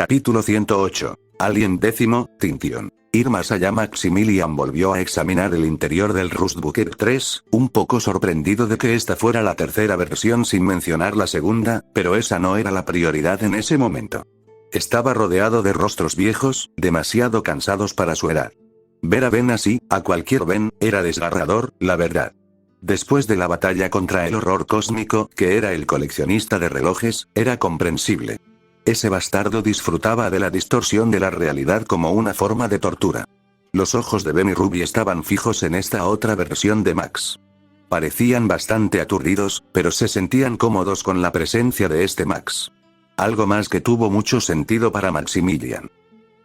Capítulo 108. Alien décimo, Tintion. Ir más allá. Maximilian volvió a examinar el interior del Rustbooker 3, un poco sorprendido de que esta fuera la tercera versión sin mencionar la segunda, pero esa no era la prioridad en ese momento. Estaba rodeado de rostros viejos, demasiado cansados para su edad. Ver a Ben así, a cualquier Ben, era desgarrador, la verdad. Después de la batalla contra el horror cósmico, que era el coleccionista de relojes, era comprensible. Ese bastardo disfrutaba de la distorsión de la realidad como una forma de tortura. Los ojos de Ben y Ruby estaban fijos en esta otra versión de Max. Parecían bastante aturdidos, pero se sentían cómodos con la presencia de este Max. Algo más que tuvo mucho sentido para Maximilian.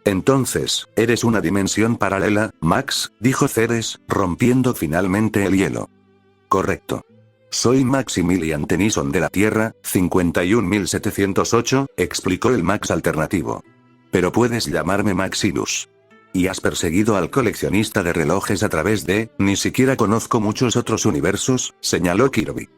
Entonces, ¿eres una dimensión paralela, Max?, dijo Ceres, rompiendo finalmente el hielo. Correcto. Soy Maximilian Tennyson de la Tierra, 51708, explicó el Max alternativo. Pero puedes llamarme Maxilus. Y has perseguido al coleccionista de relojes a través de, ni siquiera conozco muchos otros universos, señaló Kirby.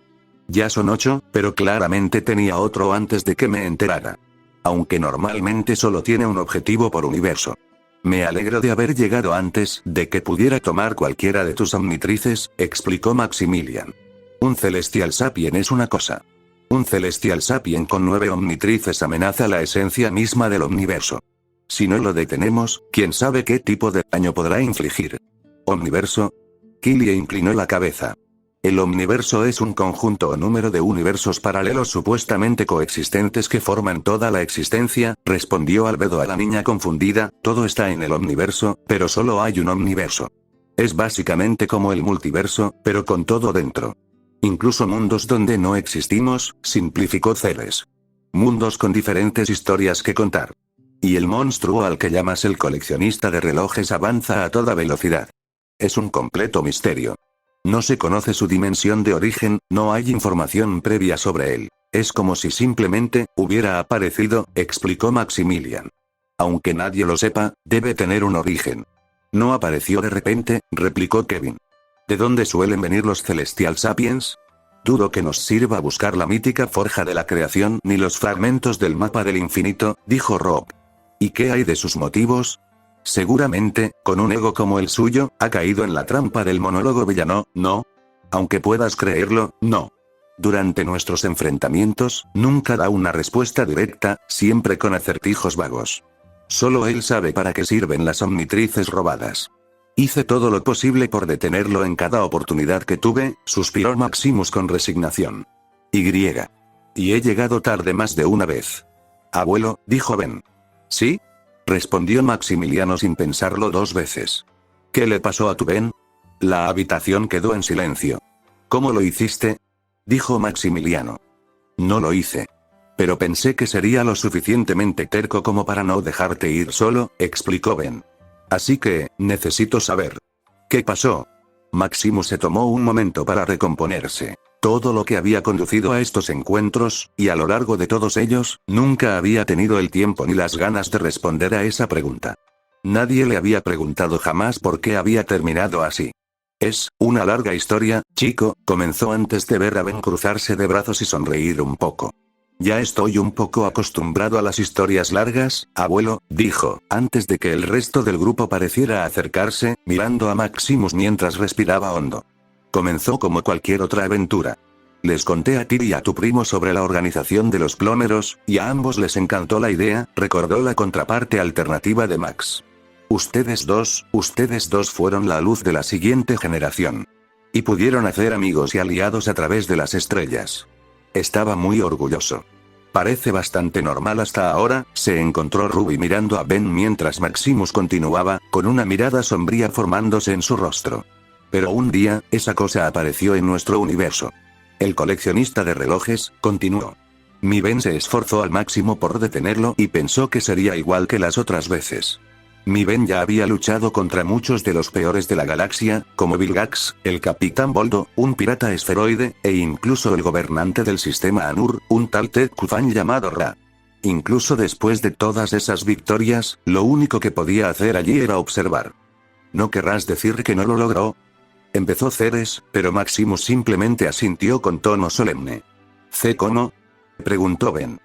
Ya son 8, pero claramente tenía otro antes de que me enterara. Aunque normalmente solo tiene un objetivo por universo. Me alegro de haber llegado antes de que pudiera tomar cualquiera de tus omnitrices, explicó Maximilian. Un Celestial Sapien es una cosa. Un Celestial Sapien con 9 omnitrices amenaza la esencia misma del omniverso. Si no lo detenemos, quién sabe qué tipo de daño podrá infligir. ¿Omniverso? Killie inclinó la cabeza. El omniverso es un conjunto o número de universos paralelos supuestamente coexistentes que forman toda la existencia, respondió Albedo a la niña confundida. Todo está en el omniverso, pero solo hay un omniverso. Es básicamente como el multiverso, pero con todo dentro. Incluso mundos donde no existimos, simplificó Ceres. Mundos con diferentes historias que contar. Y el monstruo al que llamas el coleccionista de relojes avanza a toda velocidad. Es un completo misterio. No se conoce su dimensión de origen, no hay información previa sobre él. Es como si simplemente hubiera aparecido, explicó Maximilian. Aunque nadie lo sepa, debe tener un origen. No apareció de repente, replicó Kevin. ¿De dónde suelen venir los Celestial Sapiens? Dudo que nos sirva buscar la mítica forja de la creación ni los fragmentos del mapa del infinito, dijo Rob. ¿Y qué hay de sus motivos? Seguramente, con un ego como el suyo, ha caído en la trampa del monólogo villano, ¿no? Aunque puedas creerlo, no. Durante nuestros enfrentamientos, nunca da una respuesta directa, siempre con acertijos vagos. Solo él sabe para qué sirven las omnitrices robadas. Hice todo lo posible por detenerlo en cada oportunidad que tuve, suspiró Maximus con resignación. Y he llegado tarde más de una vez. Abuelo, dijo Ben. ¿Sí? Respondió Maximiliano sin pensarlo 2 veces. ¿Qué le pasó a tu Ben? La habitación quedó en silencio. ¿Cómo lo hiciste? Dijo Maximiliano. No lo hice. Pero pensé que sería lo suficientemente terco como para no dejarte ir solo, explicó Ben. Así que, necesito saber. ¿Qué pasó? Maximus se tomó un momento para recomponerse. Todo lo que había conducido a estos encuentros, y a lo largo de todos ellos, nunca había tenido el tiempo ni las ganas de responder a esa pregunta. Nadie le había preguntado jamás por qué había terminado así. Es una larga historia, chico, comenzó antes de ver a Ben cruzarse de brazos y sonreír un poco. Ya estoy un poco acostumbrado a las historias largas, abuelo, dijo, antes de que el resto del grupo pareciera acercarse, mirando a Maximus mientras respiraba hondo. Comenzó como cualquier otra aventura. Les conté a ti y a tu primo sobre la organización de los plomeros, y a ambos les encantó la idea, recordó la contraparte alternativa de Max. Ustedes dos fueron la luz de la siguiente generación. Y pudieron hacer amigos y aliados a través de las estrellas. Estaba muy orgulloso. Parece bastante normal hasta ahora, se encontró Ruby mirando a Ben mientras Maximus continuaba, con una mirada sombría formándose en su rostro. Pero un día, esa cosa apareció en nuestro universo. El coleccionista de relojes, continuó. Mi Ben se esforzó al máximo por detenerlo y pensó que sería igual que las otras veces. Mi Ben ya había luchado contra muchos de los peores de la galaxia, como Vilgax, el Capitán Boldo, un pirata esferoide, e incluso el gobernante del sistema Anur, un tal Ted Kufan llamado Ra. Incluso después de todas esas victorias, lo único que podía hacer allí era observar. ¿No querrás decir que no lo logró? Empezó Ceres, pero Maximus simplemente asintió con tono solemne. ¿Cómo? Preguntó Ben.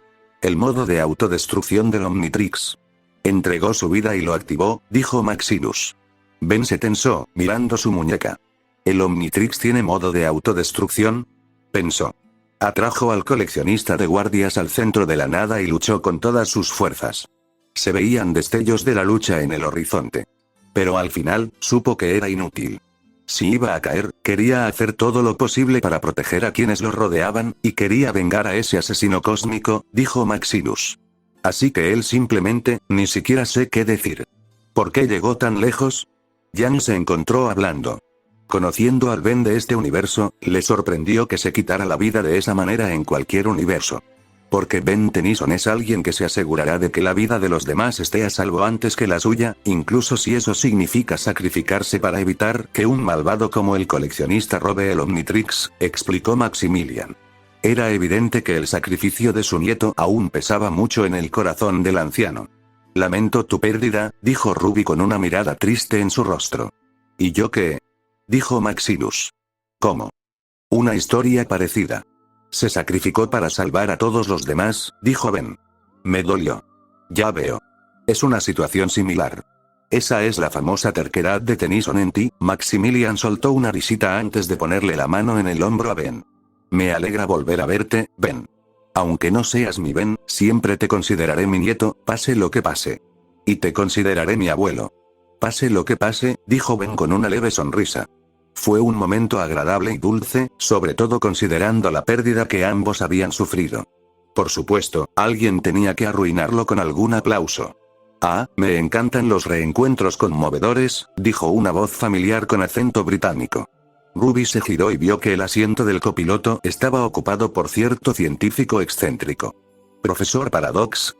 El modo de autodestrucción del Omnitrix. Entregó su vida y lo activó, dijo Maxilus. Ben se tensó, mirando su muñeca. ¿El Omnitrix tiene modo de autodestrucción?, pensó. Atrajo al coleccionista de guardias al centro de la nada y luchó con todas sus fuerzas. Se veían destellos de la lucha en el horizonte. Pero al final, supo que era inútil. Si iba a caer, quería hacer todo lo posible para proteger a quienes lo rodeaban, y quería vengar a ese asesino cósmico, dijo Maxilus. Así que él simplemente, ni siquiera sé qué decir. ¿Por qué llegó tan lejos? Yang se encontró hablando. Conociendo al Ben de este universo, le sorprendió que se quitara la vida de esa manera en cualquier universo. Porque Ben Tennyson es alguien que se asegurará de que la vida de los demás esté a salvo antes que la suya, incluso si eso significa sacrificarse para evitar que un malvado como el coleccionista robe el Omnitrix, explicó Maximilian. Era evidente que el sacrificio de su nieto aún pesaba mucho en el corazón del anciano. Lamento tu pérdida, dijo Ruby con una mirada triste en su rostro. ¿Y yo qué? Dijo Maxilus. ¿Cómo? Una historia parecida. Se sacrificó para salvar a todos los demás, dijo Ben. Me dolió. Ya veo. Es una situación similar. Esa es la famosa terquedad de Tennyson en ti. Maximilian soltó una risita antes de ponerle la mano en el hombro a Ben. Me alegra volver a verte, Ben. Aunque no seas mi Ben, siempre te consideraré mi nieto, pase lo que pase. Y te consideraré mi abuelo. Pase lo que pase, dijo Ben con una leve sonrisa. Fue un momento agradable y dulce, sobre todo considerando la pérdida que ambos habían sufrido. Por supuesto, alguien tenía que arruinarlo con algún aplauso. Ah, me encantan los reencuentros conmovedores, dijo una voz familiar con acento británico. Ruby se giró y vio que el asiento del copiloto estaba ocupado por cierto científico excéntrico. ¿Profesor Paradox?,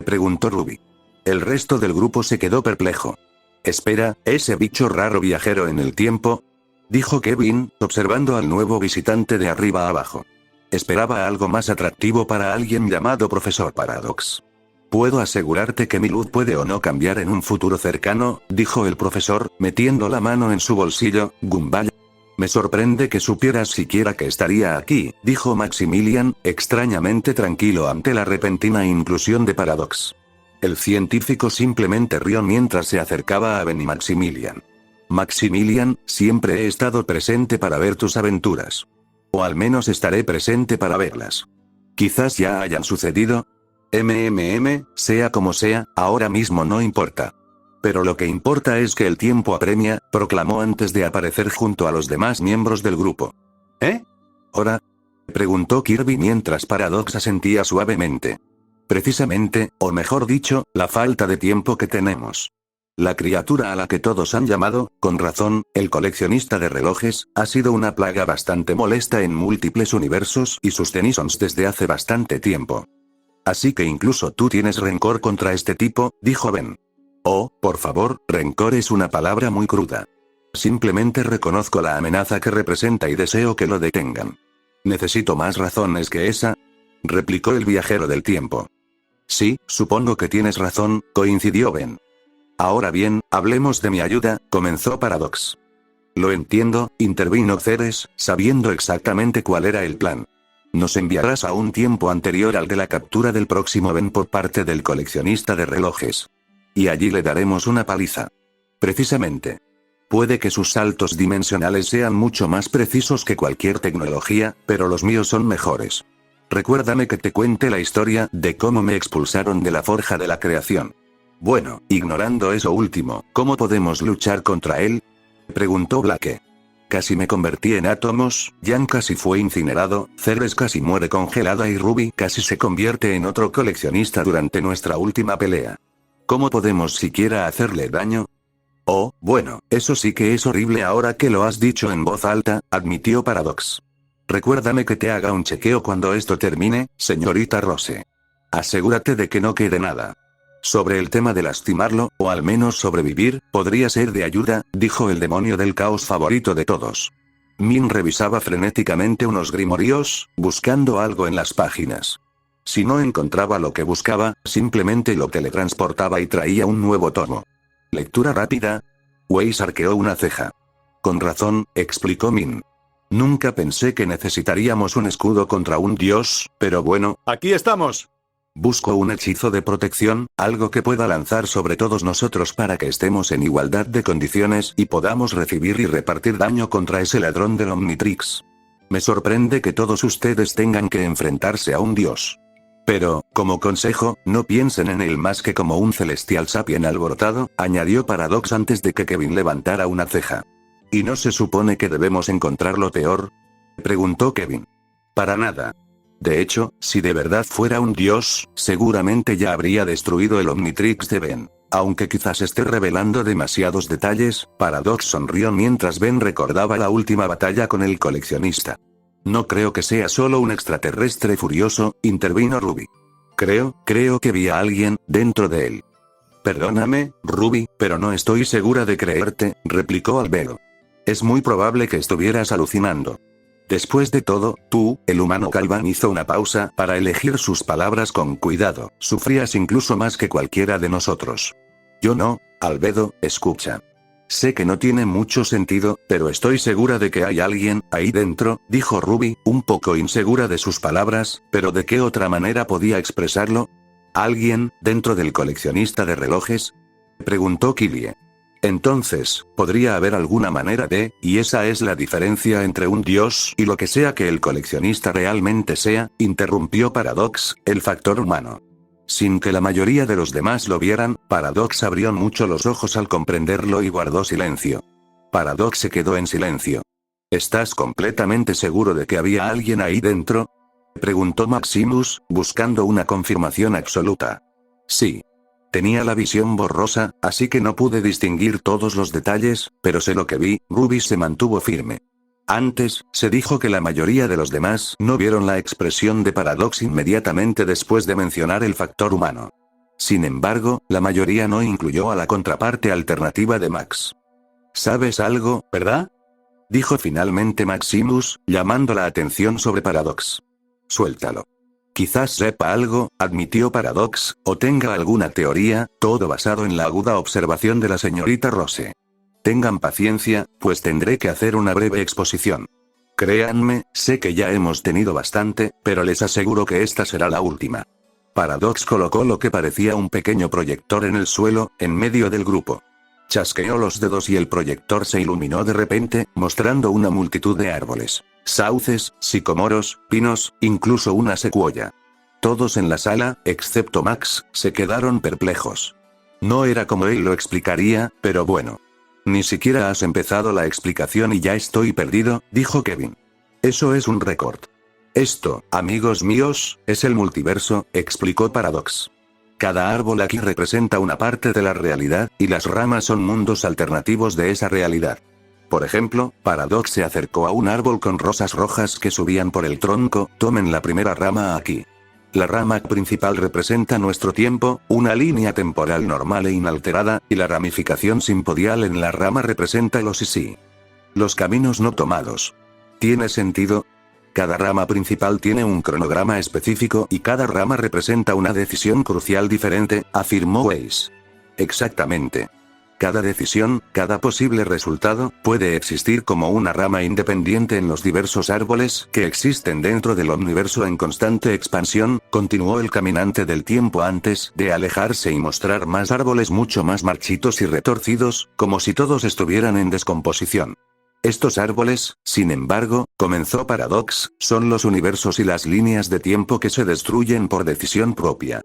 preguntó Ruby. El resto del grupo se quedó perplejo. Espera, ¿ese bicho raro viajero en el tiempo?, dijo Kevin, observando al nuevo visitante de arriba abajo. Esperaba algo más atractivo para alguien llamado Profesor Paradox. Puedo asegurarte que mi luz puede o no cambiar en un futuro cercano, dijo el profesor, metiendo la mano en su bolsillo. Gumball. Me sorprende que supieras siquiera que estaría aquí, dijo Maximilian, extrañamente tranquilo ante la repentina inclusión de Paradox. El científico simplemente rió mientras se acercaba a Ben y Maximilian. Maximilian, siempre he estado presente para ver tus aventuras. O al menos estaré presente para verlas. Quizás ya hayan sucedido. Sea como sea, ahora mismo no importa. Pero lo que importa es que el tiempo apremia, proclamó antes de aparecer junto a los demás miembros del grupo. ¿Eh? ¿Hora?, preguntó Kirby mientras Paradox asentía suavemente. Precisamente, o mejor dicho, la falta de tiempo que tenemos. La criatura a la que todos han llamado, con razón, el coleccionista de relojes, ha sido una plaga bastante molesta en múltiples universos y sus Tennysons desde hace bastante tiempo. Así que incluso tú tienes rencor contra este tipo, dijo Ben. Oh, por favor, rencor es una palabra muy cruda. Simplemente reconozco la amenaza que representa y deseo que lo detengan. ¿Necesito más razones que esa?, replicó el viajero del tiempo. Sí, supongo que tienes razón, coincidió Ben. Ahora bien, hablemos de mi ayuda, comenzó Paradox. Lo entiendo, intervino Ceres, sabiendo exactamente cuál era el plan. Nos enviarás a un tiempo anterior al de la captura del próximo Ben por parte del coleccionista de relojes. Y allí le daremos una paliza. Precisamente. Puede que sus saltos dimensionales sean mucho más precisos que cualquier tecnología, pero los míos son mejores. Recuérdame que te cuente la historia de cómo me expulsaron de la forja de la creación. Bueno, ignorando eso último, ¿cómo podemos luchar contra él?, preguntó Blake. Casi me convertí en átomos, Jan casi fue incinerado, Ceres casi muere congelada y Ruby casi se convierte en otro coleccionista durante nuestra última pelea. ¿Cómo podemos siquiera hacerle daño? Oh, bueno, eso sí que es horrible ahora que lo has dicho en voz alta, admitió Paradox. Recuérdame que te haga un chequeo cuando esto termine, señorita Rose. Asegúrate de que no quede nada. Sobre el tema de lastimarlo, o al menos sobrevivir, podría ser de ayuda, dijo el demonio del caos favorito de todos. Min revisaba frenéticamente unos grimorios, buscando algo en las páginas. Si no encontraba lo que buscaba, simplemente lo teletransportaba y traía un nuevo tomo. ¿Lectura rápida? Weiss arqueó una ceja. Con razón, explicó Min. Nunca pensé que necesitaríamos un escudo contra un dios, pero bueno, aquí estamos. Busco un hechizo de protección, algo que pueda lanzar sobre todos nosotros para que estemos en igualdad de condiciones y podamos recibir y repartir daño contra ese ladrón del Omnitrix. Me sorprende que todos ustedes tengan que enfrentarse a un dios. Pero, como consejo, no piensen en él más que como un celestial sapien alborotado, añadió Paradox antes de que Kevin levantara una ceja. ¿Y no se supone que debemos encontrarlo peor?, preguntó Kevin. Para nada. De hecho, si de verdad fuera un dios, seguramente ya habría destruido el Omnitrix de Ben. Aunque quizás esté revelando demasiados detalles, Paradox sonrió mientras Ben recordaba la última batalla con el coleccionista. No creo que sea solo un extraterrestre furioso, intervino Ruby. Creo que vi a alguien dentro de él. Perdóname, Ruby, pero no estoy segura de creerte, replicó Albedo. Es muy probable que estuvieras alucinando. Después de todo, tú, el humano Calván hizo una pausa para elegir sus palabras con cuidado. Sufrías incluso más que cualquiera de nosotros. Yo no, Albedo, escucha. Sé que no tiene mucho sentido, pero estoy segura de que hay alguien ahí dentro, dijo Ruby, un poco insegura de sus palabras, pero ¿de qué otra manera podía expresarlo? ¿Alguien dentro del coleccionista de relojes?, preguntó Kylie. Entonces, podría haber alguna manera de, y esa es la diferencia entre un dios y lo que sea que el coleccionista realmente sea, interrumpió Paradox, el factor humano. Sin que la mayoría de los demás lo vieran, Paradox abrió mucho los ojos al comprenderlo y guardó silencio. Paradox se quedó en silencio. ¿Estás completamente seguro de que había alguien ahí dentro?, preguntó Maximus, buscando una confirmación absoluta. Sí. Tenía la visión borrosa, así que no pude distinguir todos los detalles, pero sé lo que vi. Ruby se mantuvo firme. Antes, se dijo que la mayoría de los demás no vieron la expresión de Paradox inmediatamente después de mencionar el factor humano. Sin embargo, la mayoría no incluyó a la contraparte alternativa de Max. ¿Sabes algo, verdad?, dijo finalmente Maximus, llamando la atención sobre Paradox. Suéltalo. Quizás sepa algo, admitió Paradox, o tenga alguna teoría, todo basado en la aguda observación de la señorita Rose. Tengan paciencia, pues tendré que hacer una breve exposición. Créanme, sé que ya hemos tenido bastante, pero les aseguro que esta será la última. Paradox colocó lo que parecía un pequeño proyector en el suelo, en medio del grupo. Chasqueó los dedos y el proyector se iluminó de repente, mostrando una multitud de árboles. Sauces, sicomoros, pinos, incluso una secuoya. Todos en la sala, excepto Max, se quedaron perplejos. No era como él lo explicaría, pero bueno. Ni siquiera has empezado la explicación y ya estoy perdido, dijo Kevin. Eso es un récord. Esto, amigos míos, es el multiverso, explicó Paradox. Cada árbol aquí representa una parte de la realidad, y las ramas son mundos alternativos de esa realidad. Por ejemplo, Paradox se acercó a un árbol con rosas rojas que subían por el tronco. Tomen la primera rama aquí. La rama principal representa nuestro tiempo, una línea temporal normal e inalterada, y la ramificación simpodial en la rama representa los sí. Los caminos no tomados. ¿Tiene sentido? Cada rama principal tiene un cronograma específico y cada rama representa una decisión crucial diferente, afirmó Weiss. Exactamente. Cada decisión, cada posible resultado, puede existir como una rama independiente en los diversos árboles que existen dentro del universo en constante expansión, continuó el caminante del tiempo antes de alejarse y mostrar más árboles mucho más marchitos y retorcidos, como si todos estuvieran en descomposición. Estos árboles, sin embargo, comenzó Paradox, son los universos y las líneas de tiempo que se destruyen por decisión propia.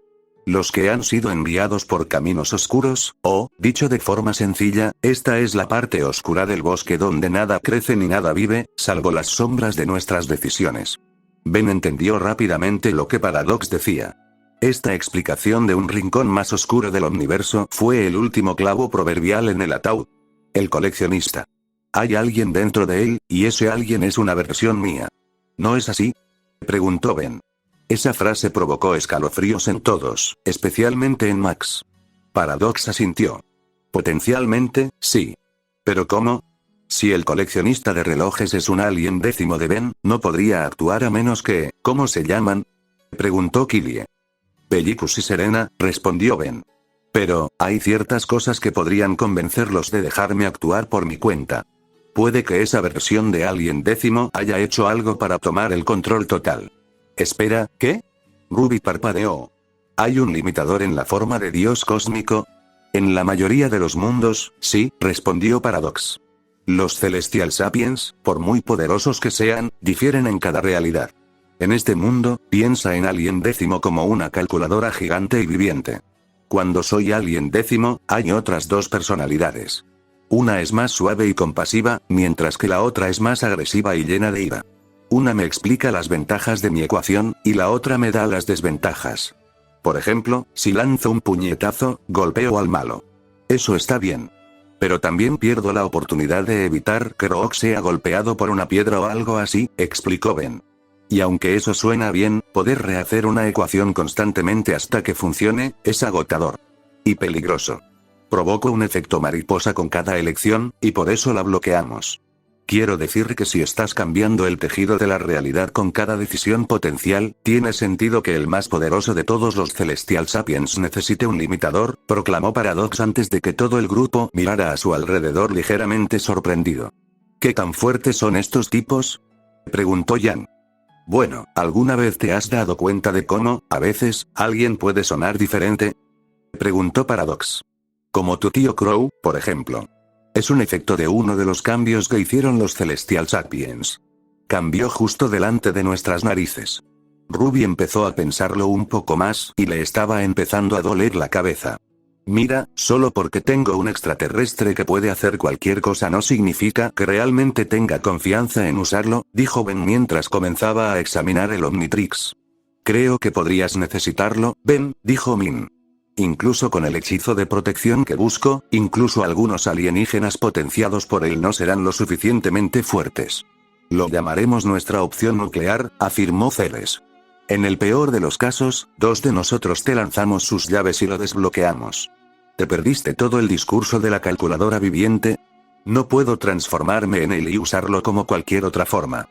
Los que han sido enviados por caminos oscuros, o, dicho de forma sencilla, esta es la parte oscura del bosque donde nada crece ni nada vive, salvo las sombras de nuestras decisiones. Ben entendió rápidamente lo que Paradox decía. Esta explicación de un rincón más oscuro del universo fue el último clavo proverbial en el ataúd. El coleccionista. Hay alguien dentro de él, y ese alguien es una versión mía. ¿No es así?, preguntó Ben. Esa frase provocó escalofríos en todos, especialmente en Max. Paradox asintió. Potencialmente, sí. ¿Pero cómo? Si el coleccionista de relojes es un alien décimo de Ben, no podría actuar a menos que, ¿cómo se llaman?, preguntó Kylie. Pellicus y Serena, respondió Ben. Pero, hay ciertas cosas que podrían convencerlos de dejarme actuar por mi cuenta. Puede que esa versión de alien décimo haya hecho algo para tomar el control total. Espera, ¿qué? Ruby parpadeó. ¿Hay un limitador en la forma de Dios cósmico? En la mayoría de los mundos, sí, respondió Paradox. Los Celestial Sapiens, por muy poderosos que sean, difieren en cada realidad. En este mundo, piensa en Alien Décimo como una calculadora gigante y viviente. Cuando soy Alien Décimo, hay otras dos personalidades. Una es más suave y compasiva, mientras que la otra es más agresiva y llena de ira. Una me explica las ventajas de mi ecuación, y la otra me da las desventajas. Por ejemplo, si lanzo un puñetazo, golpeo al malo. Eso está bien. Pero también pierdo la oportunidad de evitar que Rook sea golpeado por una piedra o algo así, explicó Ben. Y aunque eso suena bien, poder rehacer una ecuación constantemente hasta que funcione, es agotador. Y peligroso. Provoca un efecto mariposa con cada elección, y por eso la bloqueamos. Quiero decir que si estás cambiando el tejido de la realidad con cada decisión potencial, tiene sentido que el más poderoso de todos los Celestial Sapiens necesite un limitador, proclamó Paradox antes de que todo el grupo mirara a su alrededor ligeramente sorprendido. ¿Qué tan fuertes son estos tipos?, preguntó Jan. Bueno, ¿alguna vez te has dado cuenta de cómo, a veces, alguien puede sonar diferente?, preguntó Paradox. Como tu tío Crow, por ejemplo. Es un efecto de uno de los cambios que hicieron los Celestial Sapiens. Cambió justo delante de nuestras narices. Ruby empezó a pensarlo un poco más y le estaba empezando a doler la cabeza. Mira, solo porque tengo un extraterrestre que puede hacer cualquier cosa no significa que realmente tenga confianza en usarlo, dijo Ben mientras comenzaba a examinar el Omnitrix. Creo que podrías necesitarlo, Ben, dijo Min. Incluso con el hechizo de protección que busco, incluso algunos alienígenas potenciados por él no serán lo suficientemente fuertes. Lo llamaremos nuestra opción nuclear, afirmó Ceres. En el peor de los casos, dos de nosotros te lanzamos sus llaves y lo desbloqueamos. ¿Te perdiste todo el discurso de la calculadora viviente? No puedo transformarme en él y usarlo como cualquier otra forma,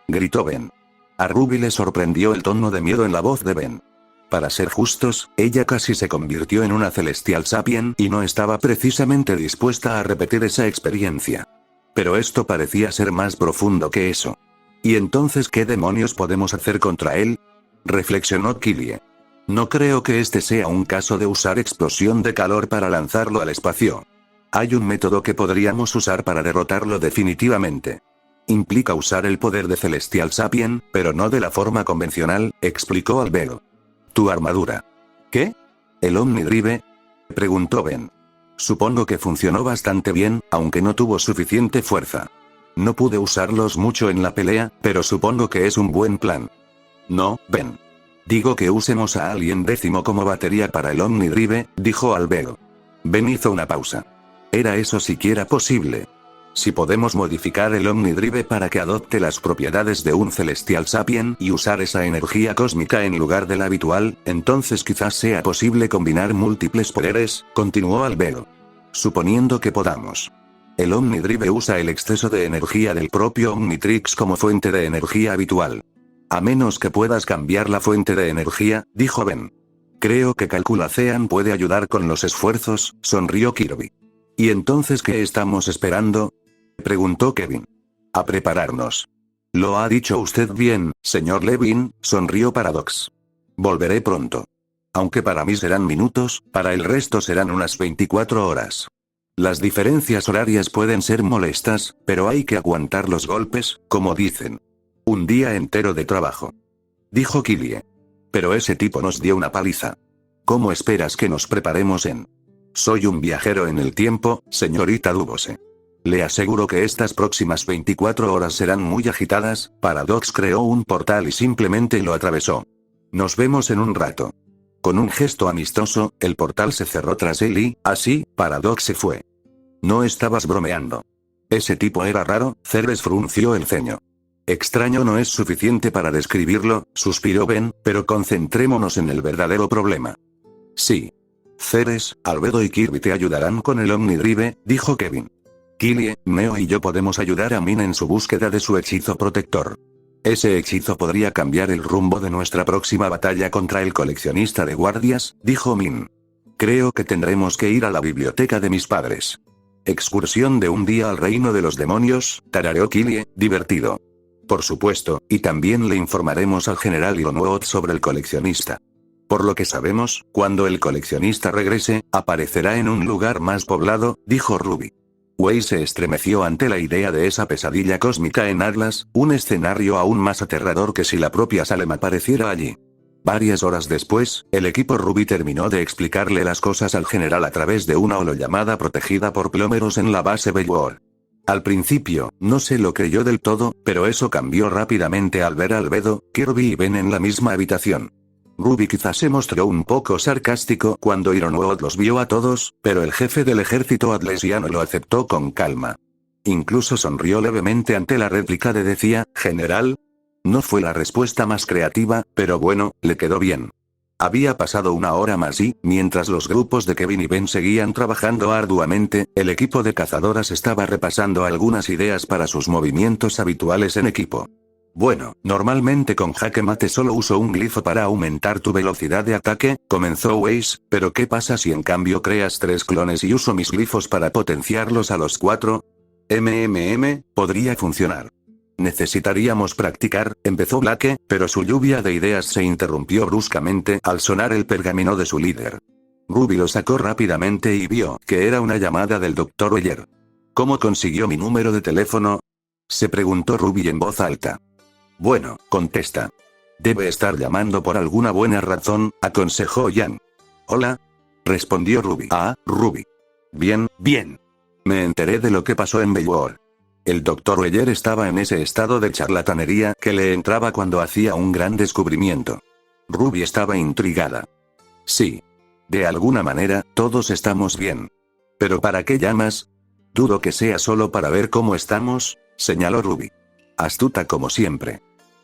gritó Ben. A Ruby le sorprendió el tono de miedo en la voz de Ben. Para ser justos, ella casi se convirtió en una Celestial Sapien y no estaba precisamente dispuesta a repetir esa experiencia. Pero esto parecía ser más profundo que eso. ¿Y entonces qué demonios podemos hacer contra él?, reflexionó Killie. No creo que este sea un caso de usar explosión de calor para lanzarlo al espacio. Hay un método que podríamos usar para derrotarlo definitivamente. Implica usar el poder de Celestial Sapien, pero no de la forma convencional, explicó Albedo. Tu armadura. ¿Qué? ¿El Omnidrive?, preguntó Ben. Supongo que funcionó bastante bien, aunque no tuvo suficiente fuerza. No pude usarlos mucho en la pelea, pero supongo que es un buen plan. No, Ben. Digo que usemos a Alien Décimo como batería para el Omnidrive, dijo Albedo. Ben hizo una pausa. ¿Era eso siquiera posible? Si podemos modificar el Omnidrive para que adopte las propiedades de un Celestial Sapien y usar esa energía cósmica en lugar de la habitual, entonces quizás sea posible combinar múltiples poderes, continuó Albedo. Suponiendo que podamos. El Omnidrive usa el exceso de energía del propio Omnitrix como fuente de energía habitual. A menos que puedas cambiar la fuente de energía, dijo Ben. Creo que Calculacean puede ayudar con los esfuerzos, sonrió Kirby. ¿Y entonces qué estamos esperando?, preguntó Kevin. A prepararnos. Lo ha dicho usted bien, señor Levin, sonrió Paradox. Volveré pronto. Aunque para mí serán minutos, para el resto serán unas 24 horas. Las diferencias horarias pueden ser molestas, pero hay que aguantar los golpes, como dicen. Un día entero de trabajo, dijo Killie. Pero ese tipo nos dio una paliza. ¿Cómo esperas que nos preparemos en? Soy un viajero en el tiempo, señorita Dubose. Le aseguro que estas próximas 24 horas serán muy agitadas. Paradox creó un portal y simplemente lo atravesó. Nos vemos en un rato. Con un gesto amistoso, el portal se cerró tras él y, así, Paradox se fue. No estabas bromeando. Ese tipo era raro, Ceres frunció el ceño. Extraño no es suficiente para describirlo, suspiró Ben, pero concentrémonos en el verdadero problema. Sí. Ceres, Albedo y Kirby te ayudarán con el Omnidrive, dijo Kevin. Killie, Neo y yo podemos ayudar a Min en su búsqueda de su hechizo protector. Ese hechizo podría cambiar el rumbo de nuestra próxima batalla contra el coleccionista de guardias, dijo Min. Creo que tendremos que ir a la biblioteca de mis padres. Excursión de un día al reino de los demonios, tarareó Killie, divertido. Por supuesto, y también le informaremos al general Ironwood sobre el coleccionista. Por lo que sabemos, cuando el coleccionista regrese, aparecerá en un lugar más poblado, dijo Ruby. Wei se estremeció ante la idea de esa pesadilla cósmica en Atlas, un escenario aún más aterrador que si la propia Salem apareciera allí. Varias horas después, el equipo Ruby terminó de explicarle las cosas al general a través de una holollamada protegida por plómeros en la base Bellwar. Al principio, no se lo creyó del todo, pero eso cambió rápidamente al ver a Albedo, Kirby y Ben en la misma habitación. Ruby quizás se mostró un poco sarcástico cuando Ironwood los vio a todos, pero el jefe del ejército atlesiano lo aceptó con calma. Incluso sonrió levemente ante la réplica de decía, «General». No fue la respuesta más creativa, pero bueno, le quedó bien. Había pasado una hora más y, mientras los grupos de Kevin y Ben seguían trabajando arduamente, el equipo de cazadoras estaba repasando algunas ideas para sus movimientos habituales en equipo. Bueno, normalmente con jaque mate solo uso un glifo para aumentar tu velocidad de ataque, comenzó Weiss, pero ¿qué pasa si en cambio creas 3 clones y uso mis glifos para potenciarlos a los 4? Podría funcionar. Necesitaríamos practicar, empezó Blake, pero su lluvia de ideas se interrumpió bruscamente al sonar el pergamino de su líder. Ruby lo sacó rápidamente y vio que era una llamada del Dr. Weller. ¿Cómo consiguió mi número de teléfono?, se preguntó Ruby en voz alta. Bueno, contesta. Debe estar llamando por alguna buena razón, aconsejó Jan. Hola, respondió Ruby. Ah, Ruby. Bien, bien. Me enteré de lo que pasó en Bellwar. El Dr. Weller estaba en ese estado de charlatanería que le entraba cuando hacía un gran descubrimiento. Ruby estaba intrigada. Sí. De alguna manera, todos estamos bien. ¿Pero para qué llamas? Dudo que sea solo para ver cómo estamos, señaló Ruby. Astuta como siempre.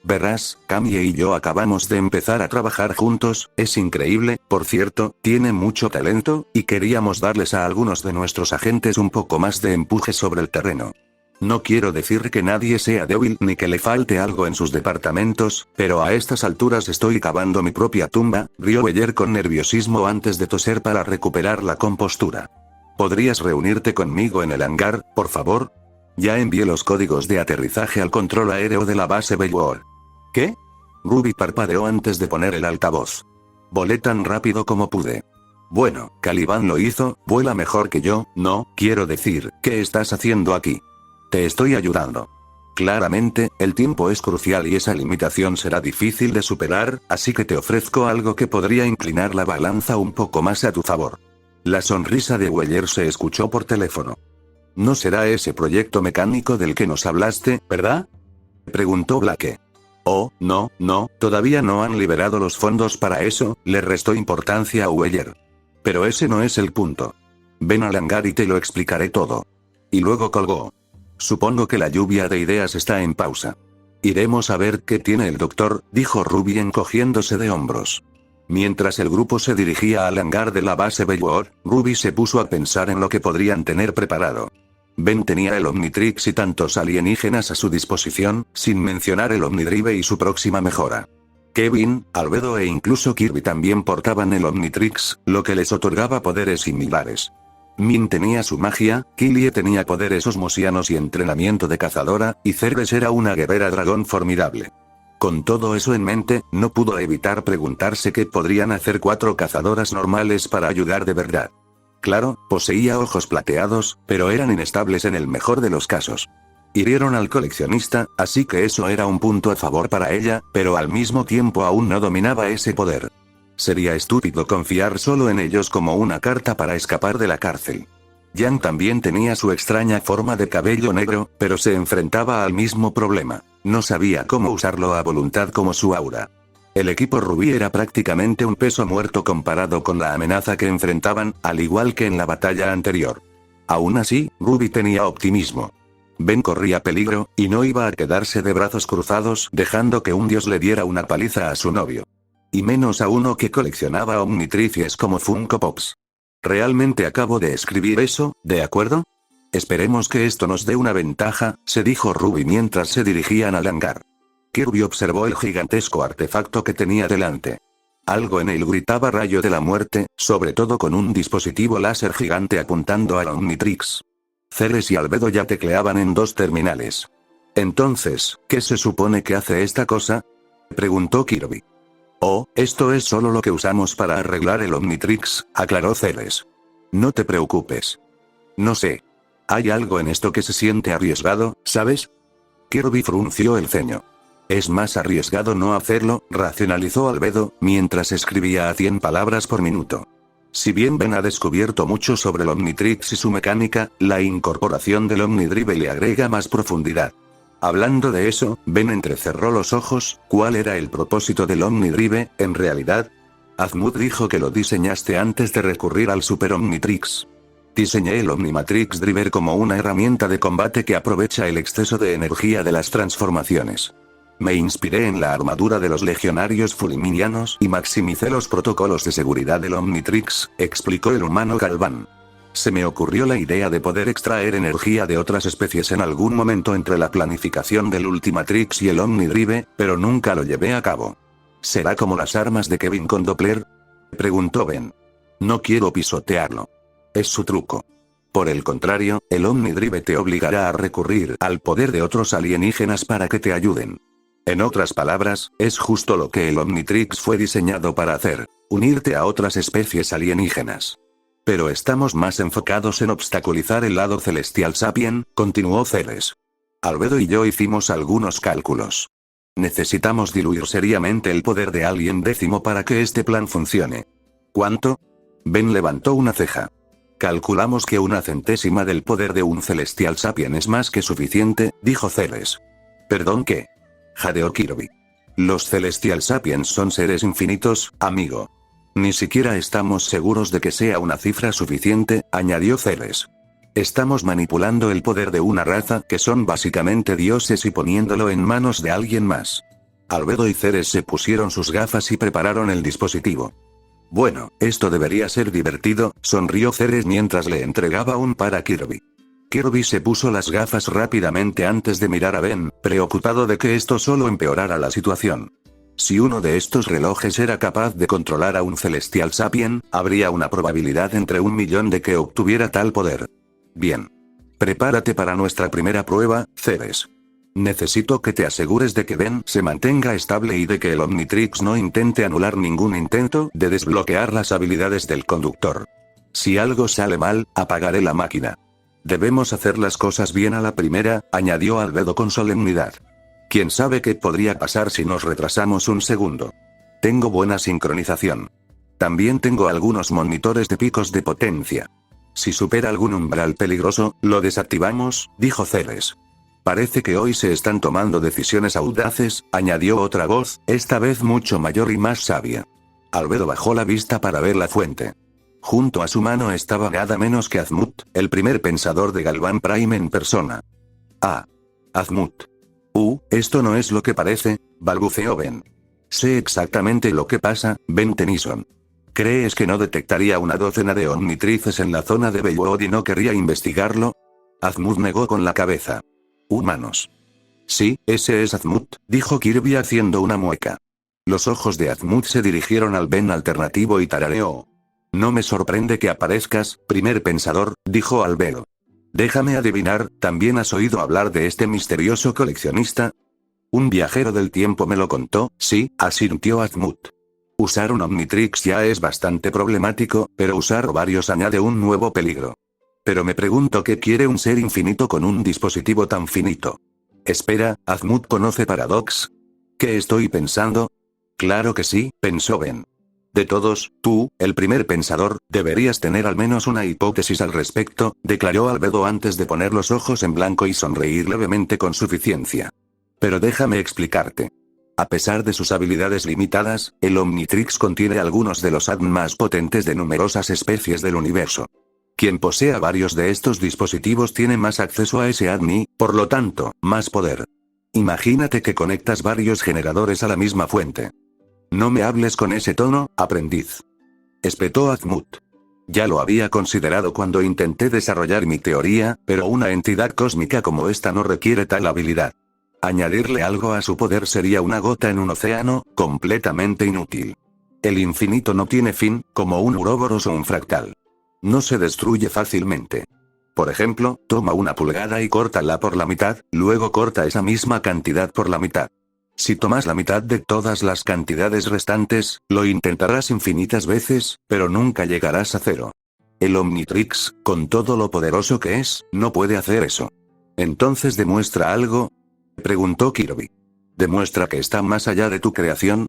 Verás, Camille y yo acabamos de empezar a trabajar juntos, es increíble, por cierto, tiene mucho talento, y queríamos darles a algunos de nuestros agentes un poco más de empuje sobre el terreno. No quiero decir que nadie sea débil ni que le falte algo en sus departamentos, pero a estas alturas estoy cavando mi propia tumba, rió Weller con nerviosismo antes de toser para recuperar la compostura. ¿Podrías reunirte conmigo en el hangar, por favor? Ya envié los códigos de aterrizaje al control aéreo de la base Bellwar. ¿Qué? Ruby parpadeó antes de poner el altavoz. Volé tan rápido como pude. Bueno, Caliban lo hizo, vuela mejor que yo, no, quiero decir, ¿qué estás haciendo aquí? Te estoy ayudando. Claramente, el tiempo es crucial y esa limitación será difícil de superar, así que te ofrezco algo que podría inclinar la balanza un poco más a tu favor. La sonrisa de Weller se escuchó por teléfono. ¿No será ese proyecto mecánico del que nos hablaste, verdad?, preguntó Blake. Oh, no, todavía no han liberado los fondos para eso, le restó importancia a Weller. Pero ese no es el punto. Ven al hangar y te lo explicaré todo. Y luego colgó. Supongo que la lluvia de ideas está en pausa. Iremos a ver qué tiene el doctor, dijo Ruby encogiéndose de hombros. Mientras el grupo se dirigía al hangar de la base Bellwar, Ruby se puso a pensar en lo que podrían tener preparado. Ben tenía el Omnitrix y tantos alienígenas a su disposición, sin mencionar el Omnidrive y su próxima mejora. Kevin, Albedo e incluso Kirby también portaban el Omnitrix, lo que les otorgaba poderes similares. Min tenía su magia, Killie tenía poderes osmosianos y entrenamiento de cazadora, y Ceres era una guerrera dragón formidable. Con todo eso en mente, no pudo evitar preguntarse qué podrían hacer 4 cazadoras normales para ayudar de verdad. Claro, poseía ojos plateados, pero eran inestables en el mejor de los casos. Hirieron al coleccionista, así que eso era un punto a favor para ella, pero al mismo tiempo aún no dominaba ese poder. Sería estúpido confiar solo en ellos como una carta para escapar de la cárcel. Jan también tenía su extraña forma de cabello negro, pero se enfrentaba al mismo problema. No sabía cómo usarlo a voluntad como su aura. El equipo Ruby era prácticamente un peso muerto comparado con la amenaza que enfrentaban, al igual que en la batalla anterior. Aún así, Ruby tenía optimismo. Ben corría peligro, y no iba a quedarse de brazos cruzados dejando que un dios le diera una paliza a su novio. Y menos a uno que coleccionaba omnitrices como Funko Pops. Realmente acabo de escribir eso, ¿de acuerdo? Esperemos que esto nos dé una ventaja, se dijo Ruby mientras se dirigían al hangar. Kirby observó el gigantesco artefacto que tenía delante. Algo en él gritaba rayo de la muerte, sobre todo con un dispositivo láser gigante apuntando al Omnitrix. Ceres y Albedo ya tecleaban en 2 terminales. Entonces, ¿qué se supone que hace esta cosa?, preguntó Kirby. Oh, esto es solo lo que usamos para arreglar el Omnitrix, aclaró Ceres. No te preocupes. No sé. Hay algo en esto que se siente arriesgado, ¿sabes? Kirby frunció el ceño. Es más arriesgado no hacerlo, racionalizó Albedo, mientras escribía a 100 palabras por minuto. Si bien Ben ha descubierto mucho sobre el Omnitrix y su mecánica, la incorporación del Omnidrive le agrega más profundidad. Hablando de eso, Ben entrecerró los ojos. ¿Cuál era el propósito del Omnidrive, en realidad? Azmut dijo que lo diseñaste antes de recurrir al Super Omnitrix. Diseñé el Omnimatrix Driver como una herramienta de combate que aprovecha el exceso de energía de las transformaciones. Me inspiré en la armadura de los legionarios fulminianos y maximicé los protocolos de seguridad del Omnitrix, explicó el humano Galván. Se me ocurrió la idea de poder extraer energía de otras especies en algún momento entre la planificación del Ultimatrix y el Omnidrive, pero nunca lo llevé a cabo. ¿Será como las armas de Kevin con Doppler?, preguntó Ben. No quiero pisotearlo. Es su truco. Por el contrario, el Omnidrive te obligará a recurrir al poder de otros alienígenas para que te ayuden. En otras palabras, es justo lo que el Omnitrix fue diseñado para hacer, unirte a otras especies alienígenas. Pero estamos más enfocados en obstaculizar el lado celestial sapien, continuó Ceres. Albedo y yo hicimos algunos cálculos. Necesitamos diluir seriamente el poder de Alien Décimo para que este plan funcione. ¿Cuánto? Ben levantó una ceja. Calculamos que 1/100ª del poder de un celestial sapien es más que suficiente, dijo Ceres. ¿Perdón qué? Jadeó Kirby. Los celestial sapiens son seres infinitos, amigo. Ni siquiera estamos seguros de que sea una cifra suficiente, añadió Ceres. Estamos manipulando el poder de una raza que son básicamente dioses y poniéndolo en manos de alguien más. Albedo y Ceres se pusieron sus gafas y prepararon el dispositivo. Bueno, esto debería ser divertido, sonrió Ceres mientras le entregaba un par a Kirby. Kirby se puso las gafas rápidamente antes de mirar a Ben, preocupado de que esto solo empeorara la situación. Si uno de estos relojes era capaz de controlar a un celestial sapien, habría una probabilidad entre 1.000.000 de que obtuviera tal poder. Bien. Prepárate para nuestra primera prueba, Ceres. Necesito que te asegures de que Ben se mantenga estable y de que el Omnitrix no intente anular ningún intento de desbloquear las habilidades del conductor. Si algo sale mal, apagaré la máquina. Debemos hacer las cosas bien a la primera, añadió Albedo con solemnidad. ¿Quién sabe qué podría pasar si nos retrasamos un segundo? Tengo buena sincronización. También tengo algunos monitores de picos de potencia. Si supera algún umbral peligroso, lo desactivamos, dijo Ceres. Parece que hoy se están tomando decisiones audaces, añadió otra voz, esta vez mucho mayor y más sabia. Albedo bajó la vista para ver la fuente. Junto a su mano estaba nada menos que Azmut, el primer pensador de Galvan Prime en persona. Ah. Azmut. Esto no es lo que parece, balbuceó Ben. Sé exactamente lo que pasa, Ben Tennyson. ¿Crees que no detectaría una docena de omnitrices en la zona de Beywood y no querría investigarlo? Azmut negó con la cabeza. Humanos. Sí, ese es Azmut, dijo Kirby haciendo una mueca. Los ojos de Azmut se dirigieron al Ben alternativo y tarareó. No me sorprende que aparezcas, primer pensador, dijo Albedo. Déjame adivinar, ¿también has oído hablar de este misterioso coleccionista? Un viajero del tiempo me lo contó, sí, asintió Azmut. Usar un Omnitrix ya es bastante problemático, pero usar varios añade un nuevo peligro. Pero me pregunto qué quiere un ser infinito con un dispositivo tan finito. Espera, ¿Azmut conoce Paradox? ¿Qué estoy pensando? Claro que sí, pensó Ben. De todos, tú, el primer pensador, deberías tener al menos una hipótesis al respecto, declaró Albedo antes de poner los ojos en blanco y sonreír levemente con suficiencia. Pero déjame explicarte. A pesar de sus habilidades limitadas, el Omnitrix contiene algunos de los ADN más potentes de numerosas especies del universo. Quien posea varios de estos dispositivos tiene más acceso a ese ADN y, por lo tanto, más poder. Imagínate que conectas varios generadores a la misma fuente. No me hables con ese tono, aprendiz. Espetó Azmut. Ya lo había considerado cuando intenté desarrollar mi teoría, pero una entidad cósmica como esta no requiere tal habilidad. Añadirle algo a su poder sería una gota en un océano, completamente inútil. El infinito no tiene fin, como un uroboros o un fractal. No se destruye fácilmente. Por ejemplo, toma una pulgada y córtala por la mitad, luego corta esa misma cantidad por la mitad. Si tomas la mitad de todas las cantidades restantes, lo intentarás infinitas veces, pero nunca llegarás a cero. El Omnitrix, con todo lo poderoso que es, no puede hacer eso. ¿Entonces demuestra algo?, preguntó Kirby. ¿Demuestra que está más allá de tu creación?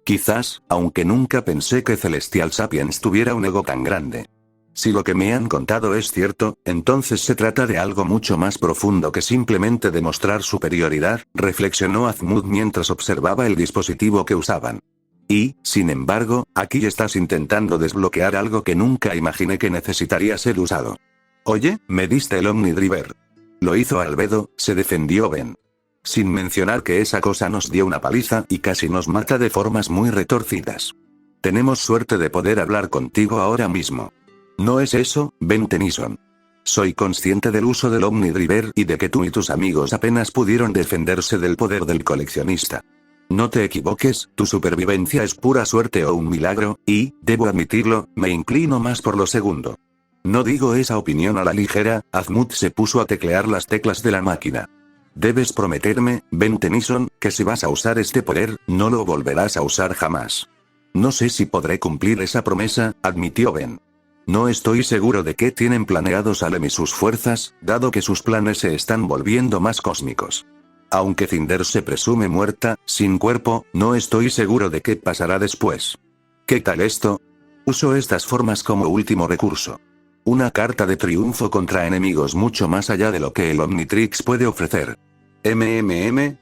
Quizás, aunque nunca pensé que Celestial Sapiens tuviera un ego tan grande. Si lo que me han contado es cierto, entonces se trata de algo mucho más profundo que simplemente demostrar superioridad, reflexionó Azmut mientras observaba el dispositivo que usaban. Y, sin embargo, aquí estás intentando desbloquear algo que nunca imaginé que necesitaría ser usado. Oye, me diste el Omnidriver. Lo hizo Albedo, se defendió Ben. Sin mencionar que esa cosa nos dio una paliza y casi nos mata de formas muy retorcidas. Tenemos suerte de poder hablar contigo ahora mismo. ¿No es eso, Ben Tennyson? Soy consciente del uso del Omnidriver y de que tú y tus amigos apenas pudieron defenderse del poder del coleccionista. No te equivoques, tu supervivencia es pura suerte o un milagro, y, debo admitirlo, me inclino más por lo segundo. No digo esa opinión a la ligera, Azmut se puso a teclear las teclas de la máquina. Debes prometerme, Ben Tennyson, que si vas a usar este poder, no lo volverás a usar jamás. No sé si podré cumplir esa promesa, admitió Ben. No estoy seguro de qué tienen planeado Salem y sus fuerzas, dado que sus planes se están volviendo más cósmicos. Aunque Cinder se presume muerta, sin cuerpo, no estoy seguro de qué pasará después. ¿Qué tal esto? Uso estas formas como último recurso. Una carta de triunfo contra enemigos mucho más allá de lo que el Omnitrix puede ofrecer.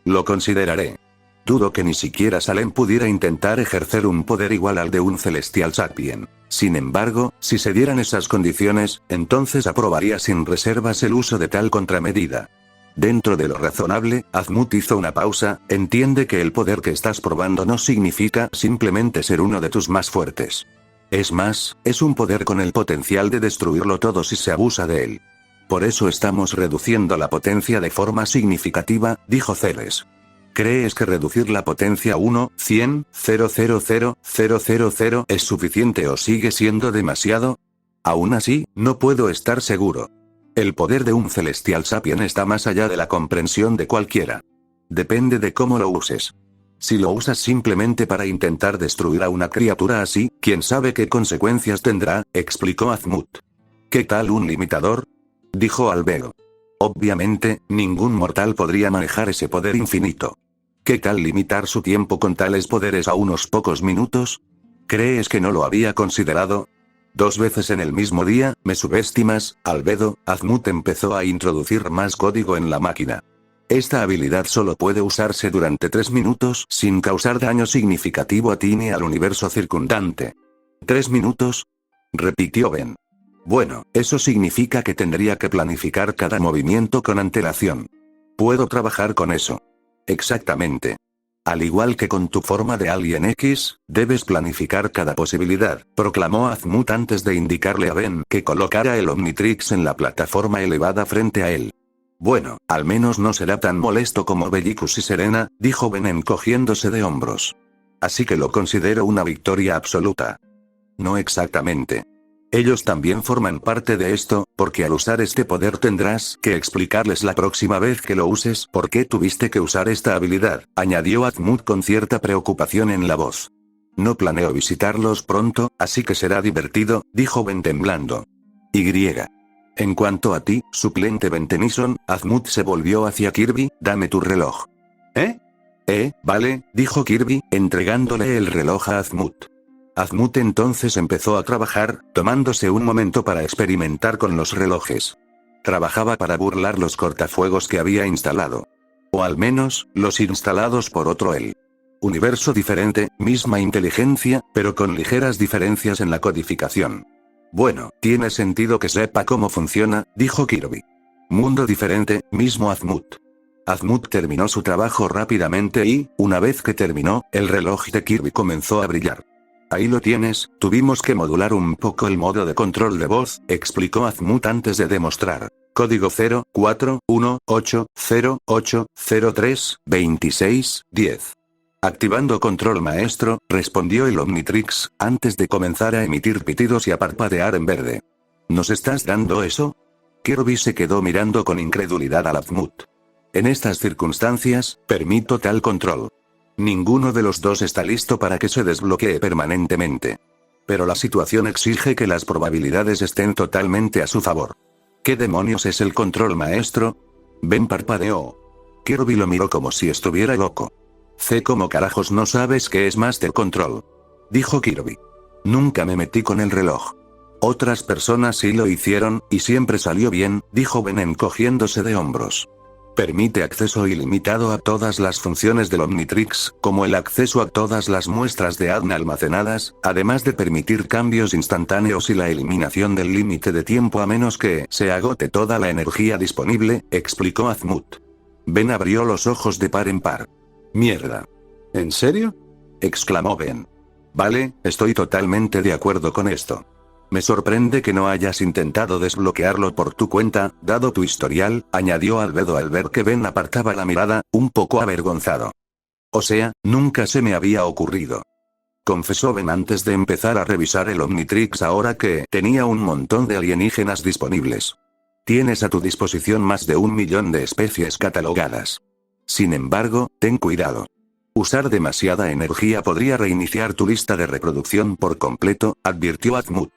Lo consideraré. Dudo que ni siquiera Salem pudiera intentar ejercer un poder igual al de un Celestial Sapien. Sin embargo, si se dieran esas condiciones, entonces aprobaría sin reservas el uso de tal contramedida. Dentro de lo razonable, Azmut hizo una pausa, entiende que el poder que estás probando no significa simplemente ser uno de tus más fuertes. Es más, es un poder con el potencial de destruirlo todo si se abusa de él. Por eso estamos reduciendo la potencia de forma significativa, dijo Ceres. ¿Crees que reducir la potencia a 1, 100, 000, es suficiente o sigue siendo demasiado? Aún así, no puedo estar seguro. El poder de un Celestial Sapien está más allá de la comprensión de cualquiera. Depende de cómo lo uses. Si lo usas simplemente para intentar destruir a una criatura así, quién sabe qué consecuencias tendrá, explicó Azmut. ¿Qué tal un limitador?, dijo Albedo. Obviamente, ningún mortal podría manejar ese poder infinito. ¿Qué tal limitar su tiempo con tales poderes a unos pocos minutos? ¿Crees que no lo había considerado? 2 veces en el mismo día, ¿me subestimas, Albedo? Azmut empezó a introducir más código en la máquina. Esta habilidad solo puede usarse durante 3 minutos sin causar daño significativo a ti ni al universo circundante. ¿3 minutos? Repitió Ben. Bueno, eso significa que tendría que planificar cada movimiento con antelación. Puedo trabajar con eso. Exactamente. Al igual que con tu forma de Alien X, debes planificar cada posibilidad, proclamó Azmut antes de indicarle a Ben que colocara el Omnitrix en la plataforma elevada frente a él. Bueno, al menos no será tan molesto como Bellicus y Serena, dijo Ben encogiéndose de hombros. Así que lo considero una victoria absoluta. No exactamente. Ellos también forman parte de esto, porque al usar este poder tendrás que explicarles la próxima vez que lo uses por qué tuviste que usar esta habilidad, añadió Azmut con cierta preocupación en la voz. No planeo visitarlos pronto, así que será divertido, dijo Ben temblando. En cuanto a ti, suplente Ben Tennyson, Azmut se volvió hacia Kirby, dame tu reloj. Vale, dijo Kirby, entregándole el reloj a Azmut. Azmut entonces empezó a trabajar, tomándose un momento para experimentar con los relojes. Trabajaba para burlar los cortafuegos que había instalado. O al menos, los instalados por otro él. Universo diferente, misma inteligencia, pero con ligeras diferencias en la codificación. Bueno, tiene sentido que sepa cómo funciona, dijo Kirby. Mundo diferente, mismo Azmut. Azmut terminó su trabajo rápidamente y, una vez que terminó, el reloj de Kirby comenzó a brillar. Ahí lo tienes, tuvimos que modular un poco el modo de control de voz, explicó Azmut antes de demostrar. Código 041808032610. Activando control maestro, respondió el Omnitrix, antes de comenzar a emitir pitidos y a parpadear en verde. ¿Nos estás dando eso? Kirby se quedó mirando con incredulidad a Azmut. En estas circunstancias, permito tal control. Ninguno de los dos está listo para que se desbloquee permanentemente. Pero la situación exige que las probabilidades estén totalmente a su favor. ¿Qué demonios es el control maestro? Ben parpadeó. Kirby lo miró como si estuviera loco. ¿Cómo carajos no sabes qué es Master Control? Dijo Kirby. Nunca me metí con el reloj. Otras personas sí lo hicieron, y siempre salió bien, dijo Ben encogiéndose de hombros. Permite acceso ilimitado a todas las funciones del Omnitrix, como el acceso a todas las muestras de ADN almacenadas, además de permitir cambios instantáneos y la eliminación del límite de tiempo a menos que se agote toda la energía disponible, explicó Azmut. Ben abrió los ojos de par en par. Mierda. ¿En serio? Exclamó Ben. Vale, estoy totalmente de acuerdo con esto. Me sorprende que no hayas intentado desbloquearlo por tu cuenta, dado tu historial, añadió Albedo al ver que Ben apartaba la mirada, un poco avergonzado. O sea, nunca se me había ocurrido. Confesó Ben antes de empezar a revisar el Omnitrix ahora que tenía un montón de alienígenas disponibles. Tienes a tu disposición más de 1 millón de especies catalogadas. Sin embargo, ten cuidado. Usar demasiada energía podría reiniciar tu lista de reproducción por completo, advirtió Azmut.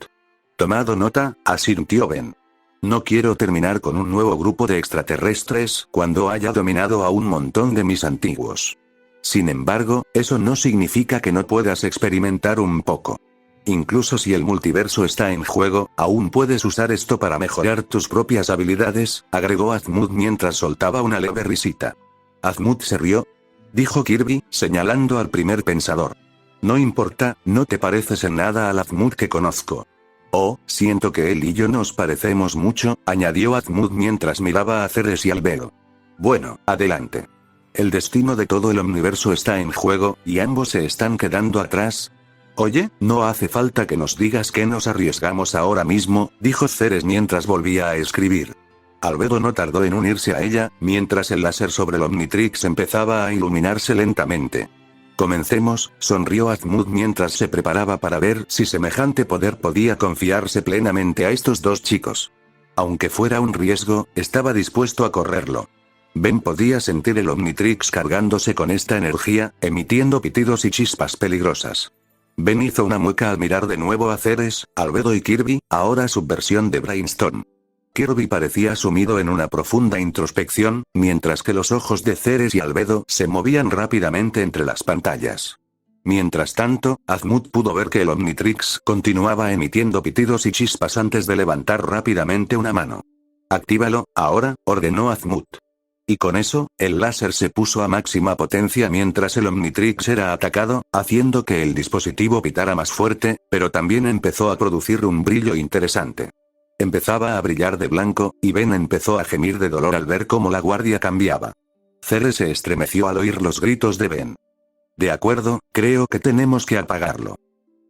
Tomado nota, asintió Ben. No quiero terminar con un nuevo grupo de extraterrestres cuando haya dominado a un montón de mis antiguos. Sin embargo, eso no significa que no puedas experimentar un poco. Incluso si el multiverso está en juego, aún puedes usar esto para mejorar tus propias habilidades, agregó Azmut mientras soltaba una leve risita. Azmut se rió. Dijo Kirby, señalando al primer pensador. No importa, no te pareces en nada al Azmut que conozco. Oh, siento que él y yo nos parecemos mucho, añadió Azmut mientras miraba a Ceres y Albedo. Bueno, adelante. El destino de todo el universo está en juego, y ambos se están quedando atrás. Oye, no hace falta que nos digas que nos arriesgamos ahora mismo, dijo Ceres mientras volvía a escribir. Albedo no tardó en unirse a ella, mientras el láser sobre el Omnitrix empezaba a iluminarse lentamente. Comencemos, sonrió Azmut mientras se preparaba para ver si semejante poder podía confiarse plenamente a estos dos chicos. Aunque fuera un riesgo, estaba dispuesto a correrlo. Ben podía sentir el Omnitrix cargándose con esta energía, emitiendo pitidos y chispas peligrosas. Ben hizo una mueca al mirar de nuevo a Ceres, Albedo y Kirby, ahora su versión de Brainstorm. Kirby parecía sumido en una profunda introspección, mientras que los ojos de Ceres y Albedo se movían rápidamente entre las pantallas. Mientras tanto, Azmut pudo ver que el Omnitrix continuaba emitiendo pitidos y chispas antes de levantar rápidamente una mano. «Actívalo, ahora», ordenó Azmut. Y con eso, el láser se puso a máxima potencia mientras el Omnitrix era atacado, haciendo que el dispositivo pitara más fuerte, pero también empezó a producir un brillo interesante. Empezaba a brillar de blanco, y Ben empezó a gemir de dolor al ver cómo la guardia cambiaba. Ceres se estremeció al oír los gritos de Ben. «De acuerdo, creo que tenemos que apagarlo»,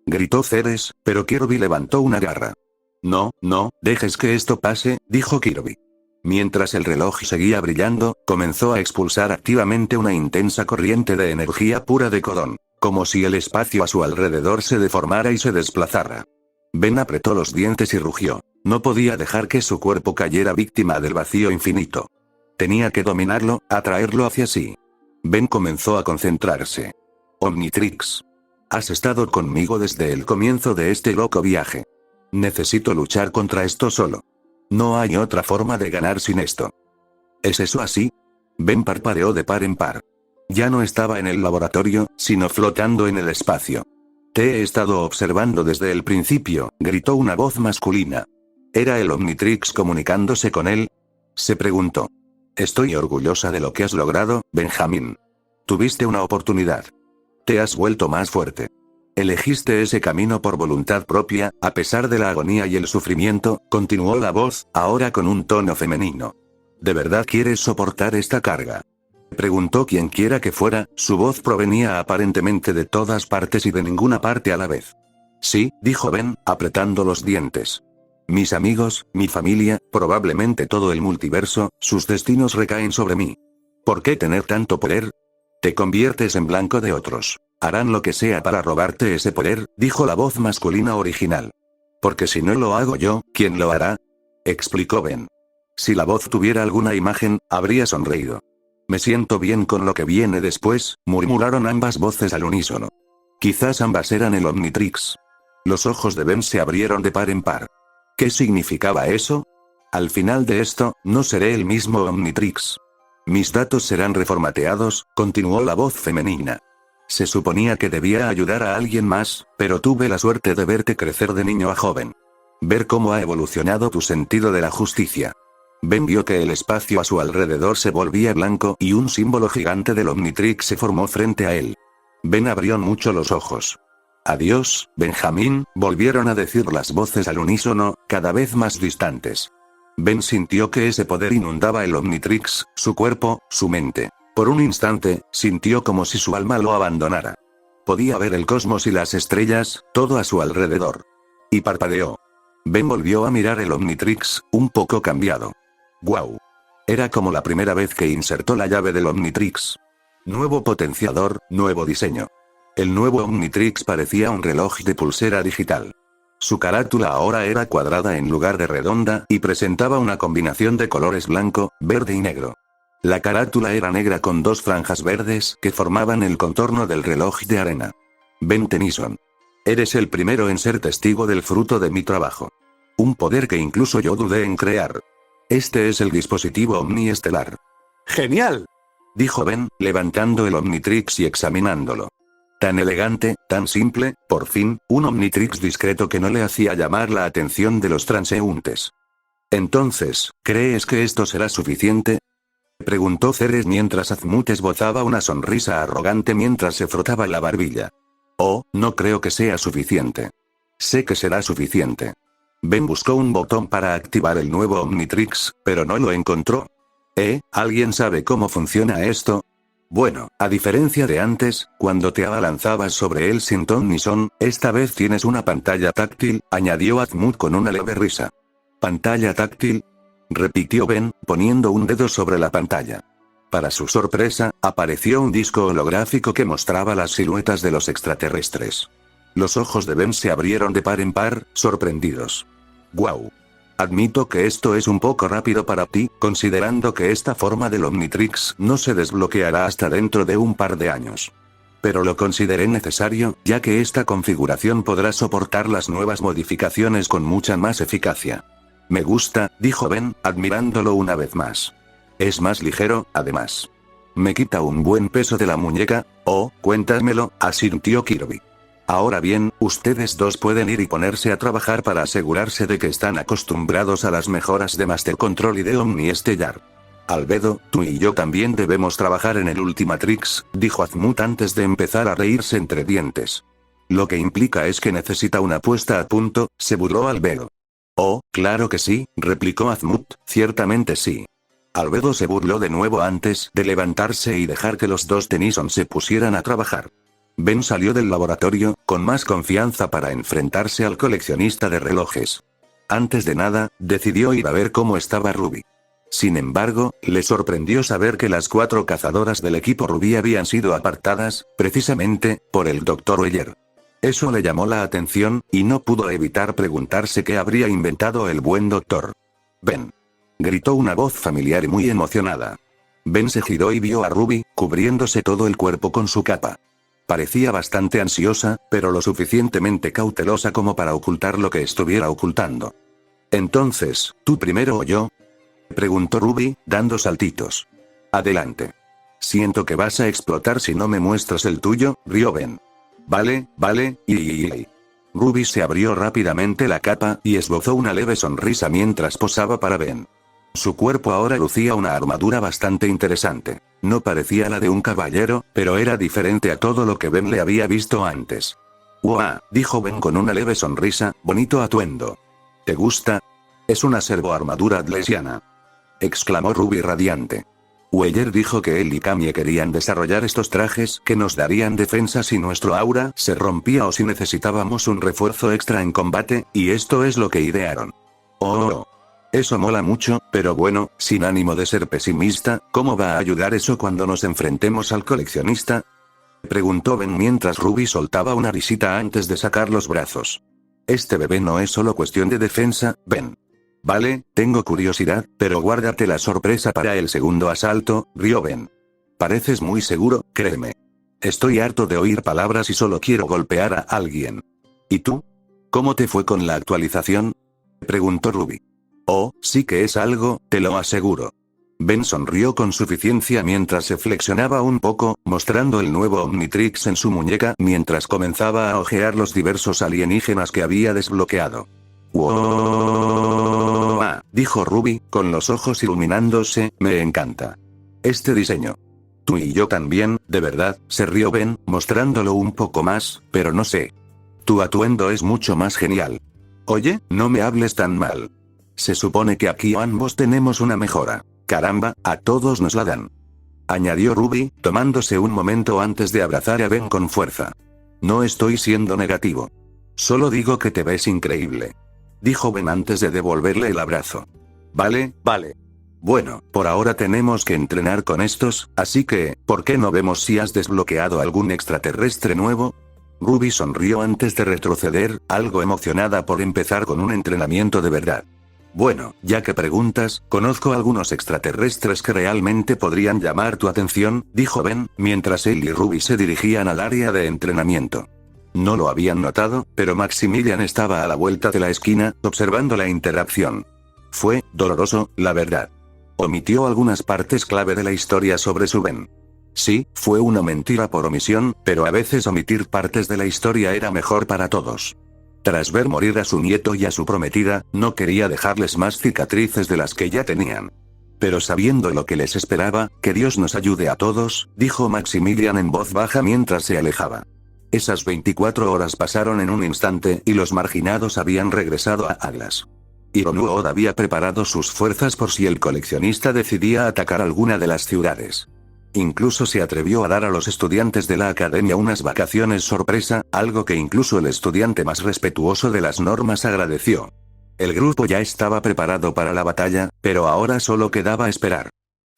gritó Ceres, pero Kirby levantó una garra. «No, no, dejes que esto pase», dijo Kirby. Mientras el reloj seguía brillando, comenzó a expulsar activamente una intensa corriente de energía pura de Codón, como si el espacio a su alrededor se deformara y se desplazara. Ben apretó los dientes y rugió. No podía dejar que su cuerpo cayera víctima del vacío infinito. Tenía que dominarlo, atraerlo hacia sí. Ben comenzó a concentrarse. Omnitrix. Has estado conmigo desde el comienzo de este loco viaje. Necesito luchar contra esto solo. No hay otra forma de ganar sin esto. ¿Es eso así? Ben parpadeó de par en par. Ya no estaba en el laboratorio, sino flotando en el espacio. Te he estado observando desde el principio, gritó una voz masculina. ¿Era el Omnitrix comunicándose con él? Se preguntó. Estoy orgullosa de lo que has logrado, Benjamín. Tuviste una oportunidad. Te has vuelto más fuerte. Elegiste ese camino por voluntad propia, a pesar de la agonía y el sufrimiento, continuó la voz, ahora con un tono femenino. ¿De verdad quieres soportar esta carga? Preguntó quienquiera que fuera, su voz provenía aparentemente de todas partes y de ninguna parte a la vez. Sí, dijo Ben, apretando los dientes. Mis amigos, mi familia, probablemente todo el multiverso, sus destinos recaen sobre mí. ¿Por qué tener tanto poder? Te conviertes en blanco de otros. Harán lo que sea para robarte ese poder, dijo la voz masculina original. Porque si no lo hago yo, ¿quién lo hará? Explicó Ben. Si la voz tuviera alguna imagen, habría sonreído. Me siento bien con lo que viene después, murmuraron ambas voces al unísono. Quizás ambas eran el Omnitrix. Los ojos de Ben se abrieron de par en par. ¿Qué significaba eso? Al final de esto, no seré el mismo Omnitrix. Mis datos serán reformateados, continuó la voz femenina. Se suponía que debía ayudar a alguien más, pero tuve la suerte de verte crecer de niño a joven. Ver cómo ha evolucionado tu sentido de la justicia. Ben vio que el espacio a su alrededor se volvía blanco y un símbolo gigante del Omnitrix se formó frente a él. Ben abrió mucho los ojos. Adiós, Benjamín, volvieron a decir las voces al unísono, cada vez más distantes. Ben sintió que ese poder inundaba el Omnitrix, su cuerpo, su mente. Por un instante, sintió como si su alma lo abandonara. Podía ver el cosmos y las estrellas, todo a su alrededor. Y parpadeó. Ben volvió a mirar el Omnitrix, un poco cambiado. ¡Guau! Era como la primera vez que insertó la llave del Omnitrix. Nuevo potenciador, nuevo diseño. El nuevo Omnitrix parecía un reloj de pulsera digital. Su carátula ahora era cuadrada en lugar de redonda y presentaba una combinación de colores blanco, verde y negro. La carátula era negra con dos franjas verdes que formaban el contorno del reloj de arena. Ben Tennyson. Eres el primero en ser testigo del fruto de mi trabajo. Un poder que incluso yo dudé en crear. Este es el dispositivo omniestelar. ¡Genial!, dijo Ben, levantando el Omnitrix y examinándolo. Tan elegante, tan simple, por fin, un Omnitrix discreto que no le hacía llamar la atención de los transeúntes. Entonces, ¿crees que esto será suficiente?, preguntó Ceres mientras Azmut esbozaba una sonrisa arrogante mientras se frotaba la barbilla. Oh, no creo que sea suficiente. Sé que será suficiente. Ben buscó un botón para activar el nuevo Omnitrix, pero no lo encontró. ¿Alguien sabe cómo funciona esto? Bueno, a diferencia de antes, cuando te abalanzabas sobre él sin ton ni son, esta vez tienes una pantalla táctil, añadió Azmut con una leve risa. ¿Pantalla táctil?, repitió Ben, poniendo un dedo sobre la pantalla. Para su sorpresa, apareció un disco holográfico que mostraba las siluetas de los extraterrestres. Los ojos de Ben se abrieron de par en par, sorprendidos. ¡Guau! Admito que esto es un poco rápido para ti, considerando que esta forma del Omnitrix no se desbloqueará hasta dentro de un par de años. Pero lo consideré necesario, ya que esta configuración podrá soportar las nuevas modificaciones con mucha más eficacia. Me gusta, dijo Ben, admirándolo una vez más. Es más ligero, además. Me quita un buen peso de la muñeca. Oh, cuéntamelo, asintió Kirby. Ahora bien, ustedes dos pueden ir y ponerse a trabajar para asegurarse de que están acostumbrados a las mejoras de Master Control y de Omniestelar. Albedo, tú y yo también debemos trabajar en el Ultimatrix, dijo Azmut antes de empezar a reírse entre dientes. Lo que implica es que necesita una puesta a punto, se burló Albedo. Oh, claro que sí, replicó Azmut, ciertamente sí. Albedo se burló de nuevo antes de levantarse y dejar que los dos Tennyson se pusieran a trabajar. Ben salió del laboratorio, con más confianza para enfrentarse al coleccionista de relojes. Antes de nada, decidió ir a ver cómo estaba Ruby. Sin embargo, le sorprendió saber que las 4 cazadoras del equipo Ruby habían sido apartadas, precisamente, por el Dr. Weller. Eso le llamó la atención, y no pudo evitar preguntarse qué habría inventado el buen doctor. Ben. Gritó una voz familiar y muy emocionada. Ben se giró y vio a Ruby, cubriéndose todo el cuerpo con su capa. Parecía bastante ansiosa, pero lo suficientemente cautelosa como para ocultar lo que estuviera ocultando. Entonces, ¿tú primero o yo?, preguntó Ruby, dando saltitos. Adelante. Siento que vas a explotar si no me muestras el tuyo, rió Ben. Vale, y... Ruby se abrió rápidamente la capa y esbozó una leve sonrisa mientras posaba para Ben. Su cuerpo ahora lucía una armadura bastante interesante. No parecía la de un caballero, pero era diferente a todo lo que Ben le había visto antes. ¡Uah!, dijo Ben con una leve sonrisa, bonito atuendo. ¿Te gusta? Es una servoarmadura atlesiana, exclamó Ruby radiante. Weller dijo que él y Camille querían desarrollar estos trajes que nos darían defensa si nuestro aura se rompía o si necesitábamos un refuerzo extra en combate, y esto es lo que idearon. Oh, eso mola mucho, pero bueno, sin ánimo de ser pesimista, ¿cómo va a ayudar eso cuando nos enfrentemos al coleccionista?, preguntó Ben mientras Ruby soltaba una risita antes de sacar los brazos. Este bebé no es solo cuestión de defensa, Ben. Vale, tengo curiosidad, pero guárdate la sorpresa para el segundo asalto, rió Ben. Pareces muy seguro, créeme. Estoy harto de oír palabras y solo quiero golpear a alguien. ¿Y tú? ¿Cómo te fue con la actualización? Preguntó Ruby. Oh, sí que es algo, te lo aseguro. Ben sonrió con suficiencia mientras se flexionaba un poco, mostrando el nuevo Omnitrix en su muñeca mientras comenzaba a ojear los diversos alienígenas que había desbloqueado. ¡Wow! Dijo Ruby, con los ojos iluminándose, me encanta. Este diseño. Tú y yo también, de verdad, se rió Ben, mostrándolo un poco más, pero no sé. Tu atuendo es mucho más genial. Oye, no me hables tan mal. Se supone que aquí ambos tenemos una mejora. Caramba, a todos nos la dan. Añadió Ruby, tomándose un momento antes de abrazar a Ben con fuerza. No estoy siendo negativo. Solo digo que te ves increíble. Dijo Ben antes de devolverle el abrazo. Vale. Bueno, por ahora tenemos que entrenar con estos, así que, ¿por qué no vemos si has desbloqueado algún extraterrestre nuevo? Ruby sonrió antes de retroceder, algo emocionada por empezar con un entrenamiento de verdad. Bueno, ya que preguntas, conozco algunos extraterrestres que realmente podrían llamar tu atención, dijo Ben, mientras él y Ruby se dirigían al área de entrenamiento. No lo habían notado, pero Maximilian estaba a la vuelta de la esquina, observando la interacción. Fue doloroso, la verdad. Omitió algunas partes clave de la historia sobre su Ben. Sí, fue una mentira por omisión, pero a veces omitir partes de la historia era mejor para todos. Tras ver morir a su nieto y a su prometida, no quería dejarles más cicatrices de las que ya tenían. Pero sabiendo lo que les esperaba, que Dios nos ayude a todos, dijo Maximilian en voz baja mientras se alejaba. Esas 24 horas pasaron en un instante y los marginados habían regresado a Atlas. Ironuod había preparado sus fuerzas por si el coleccionista decidía atacar alguna de las ciudades. Incluso se atrevió a dar a los estudiantes de la academia unas vacaciones sorpresa, algo que incluso el estudiante más respetuoso de las normas agradeció. El grupo ya estaba preparado para la batalla, pero ahora solo quedaba esperar.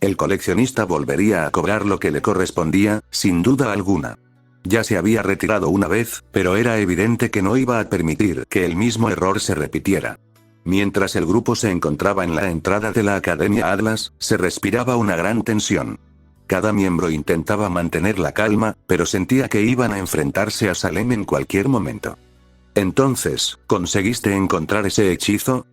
El coleccionista volvería a cobrar lo que le correspondía, sin duda alguna. Ya se había retirado una vez, pero era evidente que no iba a permitir que el mismo error se repitiera. Mientras el grupo se encontraba en la entrada de la Academia Atlas, se respiraba una gran tensión. Cada miembro intentaba mantener la calma, pero sentía que iban a enfrentarse a Salem en cualquier momento. Entonces, ¿conseguiste encontrar ese hechizo?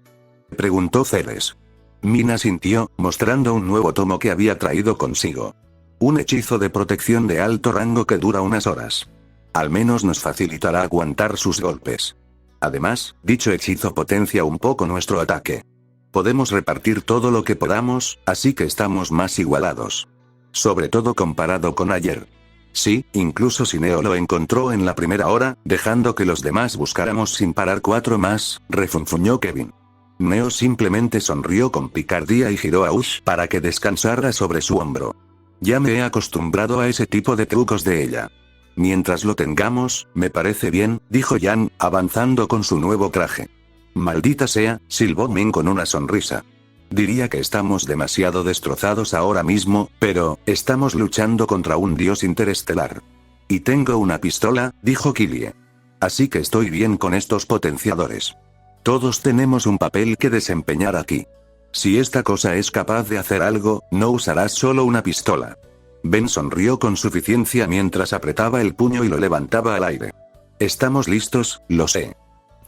Preguntó Ceres. Mina sintió, mostrando un nuevo tomo que había traído consigo. Un hechizo de protección de alto rango que dura unas horas. Al menos nos facilitará aguantar sus golpes. Además, dicho hechizo potencia un poco nuestro ataque. Podemos repartir todo lo que podamos, así que estamos más igualados. Sobre todo comparado con ayer. Sí, incluso si Neo lo encontró en la primera hora, dejando que los demás buscáramos sin parar 4 más, refunfuñó Kevin. Neo simplemente sonrió con picardía y giró a Ush para que descansara sobre su hombro. Ya me he acostumbrado a ese tipo de trucos de ella. Mientras lo tengamos, me parece bien, dijo Jan, avanzando con su nuevo traje. Maldita sea, silbó Min con una sonrisa. Diría que estamos demasiado destrozados ahora mismo, pero, estamos luchando contra un dios interestelar. Y tengo una pistola, dijo Killie. Así que estoy bien con estos potenciadores. Todos tenemos un papel que desempeñar aquí. Si esta cosa es capaz de hacer algo, no usarás solo una pistola. Ben sonrió con suficiencia mientras apretaba el puño y lo levantaba al aire. Estamos listos, lo sé.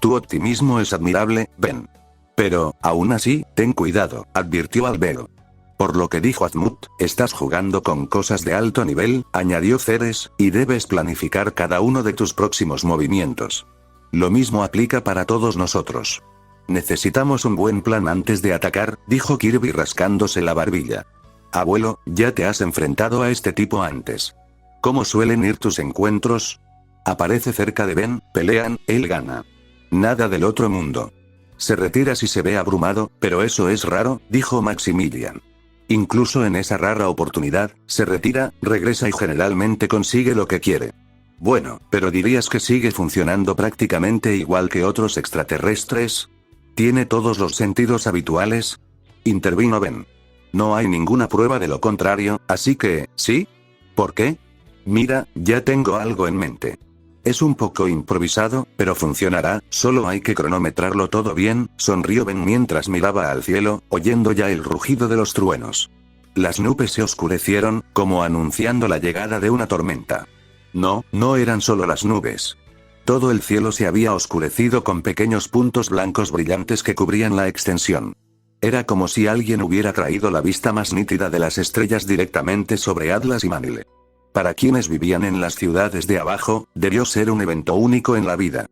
Tu optimismo es admirable, Ben. Pero, aún así, ten cuidado, advirtió Albero. Por lo que dijo Azmut, estás jugando con cosas de alto nivel, añadió Ceres, y debes planificar cada uno de tus próximos movimientos. Lo mismo aplica para todos nosotros. Necesitamos un buen plan antes de atacar, dijo Kirby rascándose la barbilla. Abuelo, ya te has enfrentado a este tipo antes. ¿Cómo suelen ir tus encuentros? Aparece cerca de Ben, pelean, él gana. Nada del otro mundo. Se retira si se ve abrumado, pero eso es raro, dijo Maximilian. Incluso en esa rara oportunidad, se retira, regresa y generalmente consigue lo que quiere. Bueno, pero dirías que sigue funcionando prácticamente igual que otros extraterrestres. ¿Tiene todos los sentidos habituales? Intervino Ben. No hay ninguna prueba de lo contrario, así que, ¿sí? ¿Por qué? Mira, ya tengo algo en mente. Es un poco improvisado, pero funcionará, solo hay que cronometrarlo todo bien, sonrió Ben mientras miraba al cielo, oyendo ya el rugido de los truenos. Las nubes se oscurecieron, como anunciando la llegada de una tormenta. No, no eran solo las nubes. Todo el cielo se había oscurecido con pequeños puntos blancos brillantes que cubrían la extensión. Era como si alguien hubiera traído la vista más nítida de las estrellas directamente sobre Atlas y Manile. Para quienes vivían en las ciudades de abajo, debió ser un evento único en la vida.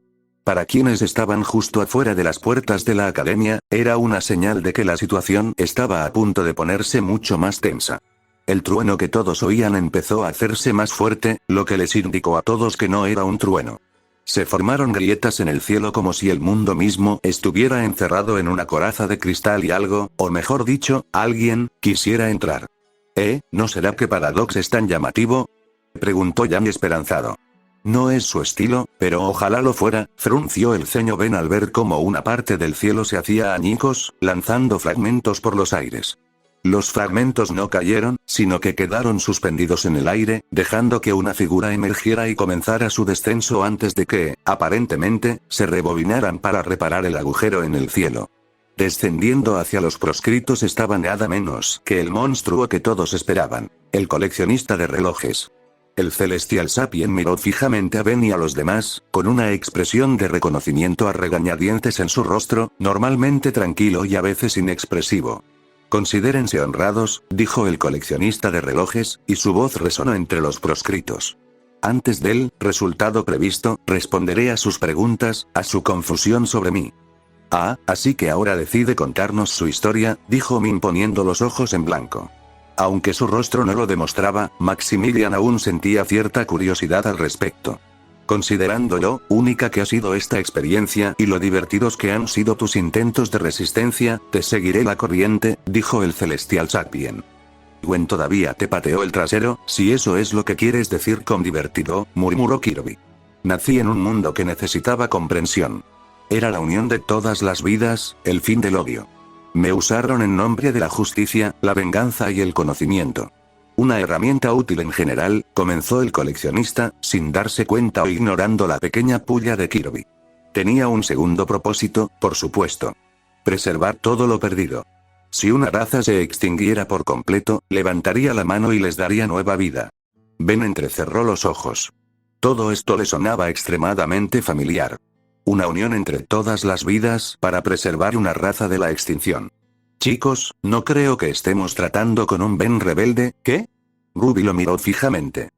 Para quienes estaban justo afuera de las puertas de la academia, era una señal de que la situación estaba a punto de ponerse mucho más tensa. El trueno que todos oían empezó a hacerse más fuerte, lo que les indicó a todos que no era un trueno. Se formaron grietas en el cielo como si el mundo mismo estuviera encerrado en una coraza de cristal y algo, o mejor dicho, alguien, quisiera entrar. ¿No será que Paradox es tan llamativo? Preguntó Yami esperanzado. No es su estilo, pero ojalá lo fuera, frunció el ceño Ben al ver cómo una parte del cielo se hacía añicos, lanzando fragmentos por los aires. Los fragmentos no cayeron, sino que quedaron suspendidos en el aire, dejando que una figura emergiera y comenzara su descenso antes de que, aparentemente, se rebobinaran para reparar el agujero en el cielo. Descendiendo hacia los proscritos estaba nada menos que el monstruo que todos esperaban, el coleccionista de relojes. El Celestial Sapien miró fijamente a Ben y a los demás, con una expresión de reconocimiento a regañadientes en su rostro, normalmente tranquilo y a veces inexpresivo. Considérense honrados, dijo el coleccionista de relojes, y su voz resonó entre los proscritos. Antes del resultado previsto, responderé a sus preguntas, a su confusión sobre mí. Así que ahora decide contarnos su historia, dijo Min poniendo los ojos en blanco. Aunque su rostro no lo demostraba, Maximilian aún sentía cierta curiosidad al respecto. Considerando lo única que ha sido esta experiencia y lo divertidos que han sido tus intentos de resistencia, te seguiré la corriente, dijo el Celestial Sapien. Gwen todavía te pateó el trasero, si eso es lo que quieres decir con divertido, murmuró Kirby. Nací en un mundo que necesitaba comprensión. Era la unión de todas las vidas, el fin del odio. Me usaron en nombre de la justicia, la venganza y el conocimiento. Una herramienta útil en general, comenzó el coleccionista, sin darse cuenta o ignorando la pequeña pulla de Kirby. Tenía un segundo propósito, por supuesto. Preservar todo lo perdido. Si una raza se extinguiera por completo, levantaría la mano y les daría nueva vida. Ben entrecerró los ojos. Todo esto le sonaba extremadamente familiar. Una unión entre todas las vidas para preservar una raza de la extinción. Chicos, no creo que estemos tratando con un Ben rebelde, ¿qué? Ruby lo miró fijamente.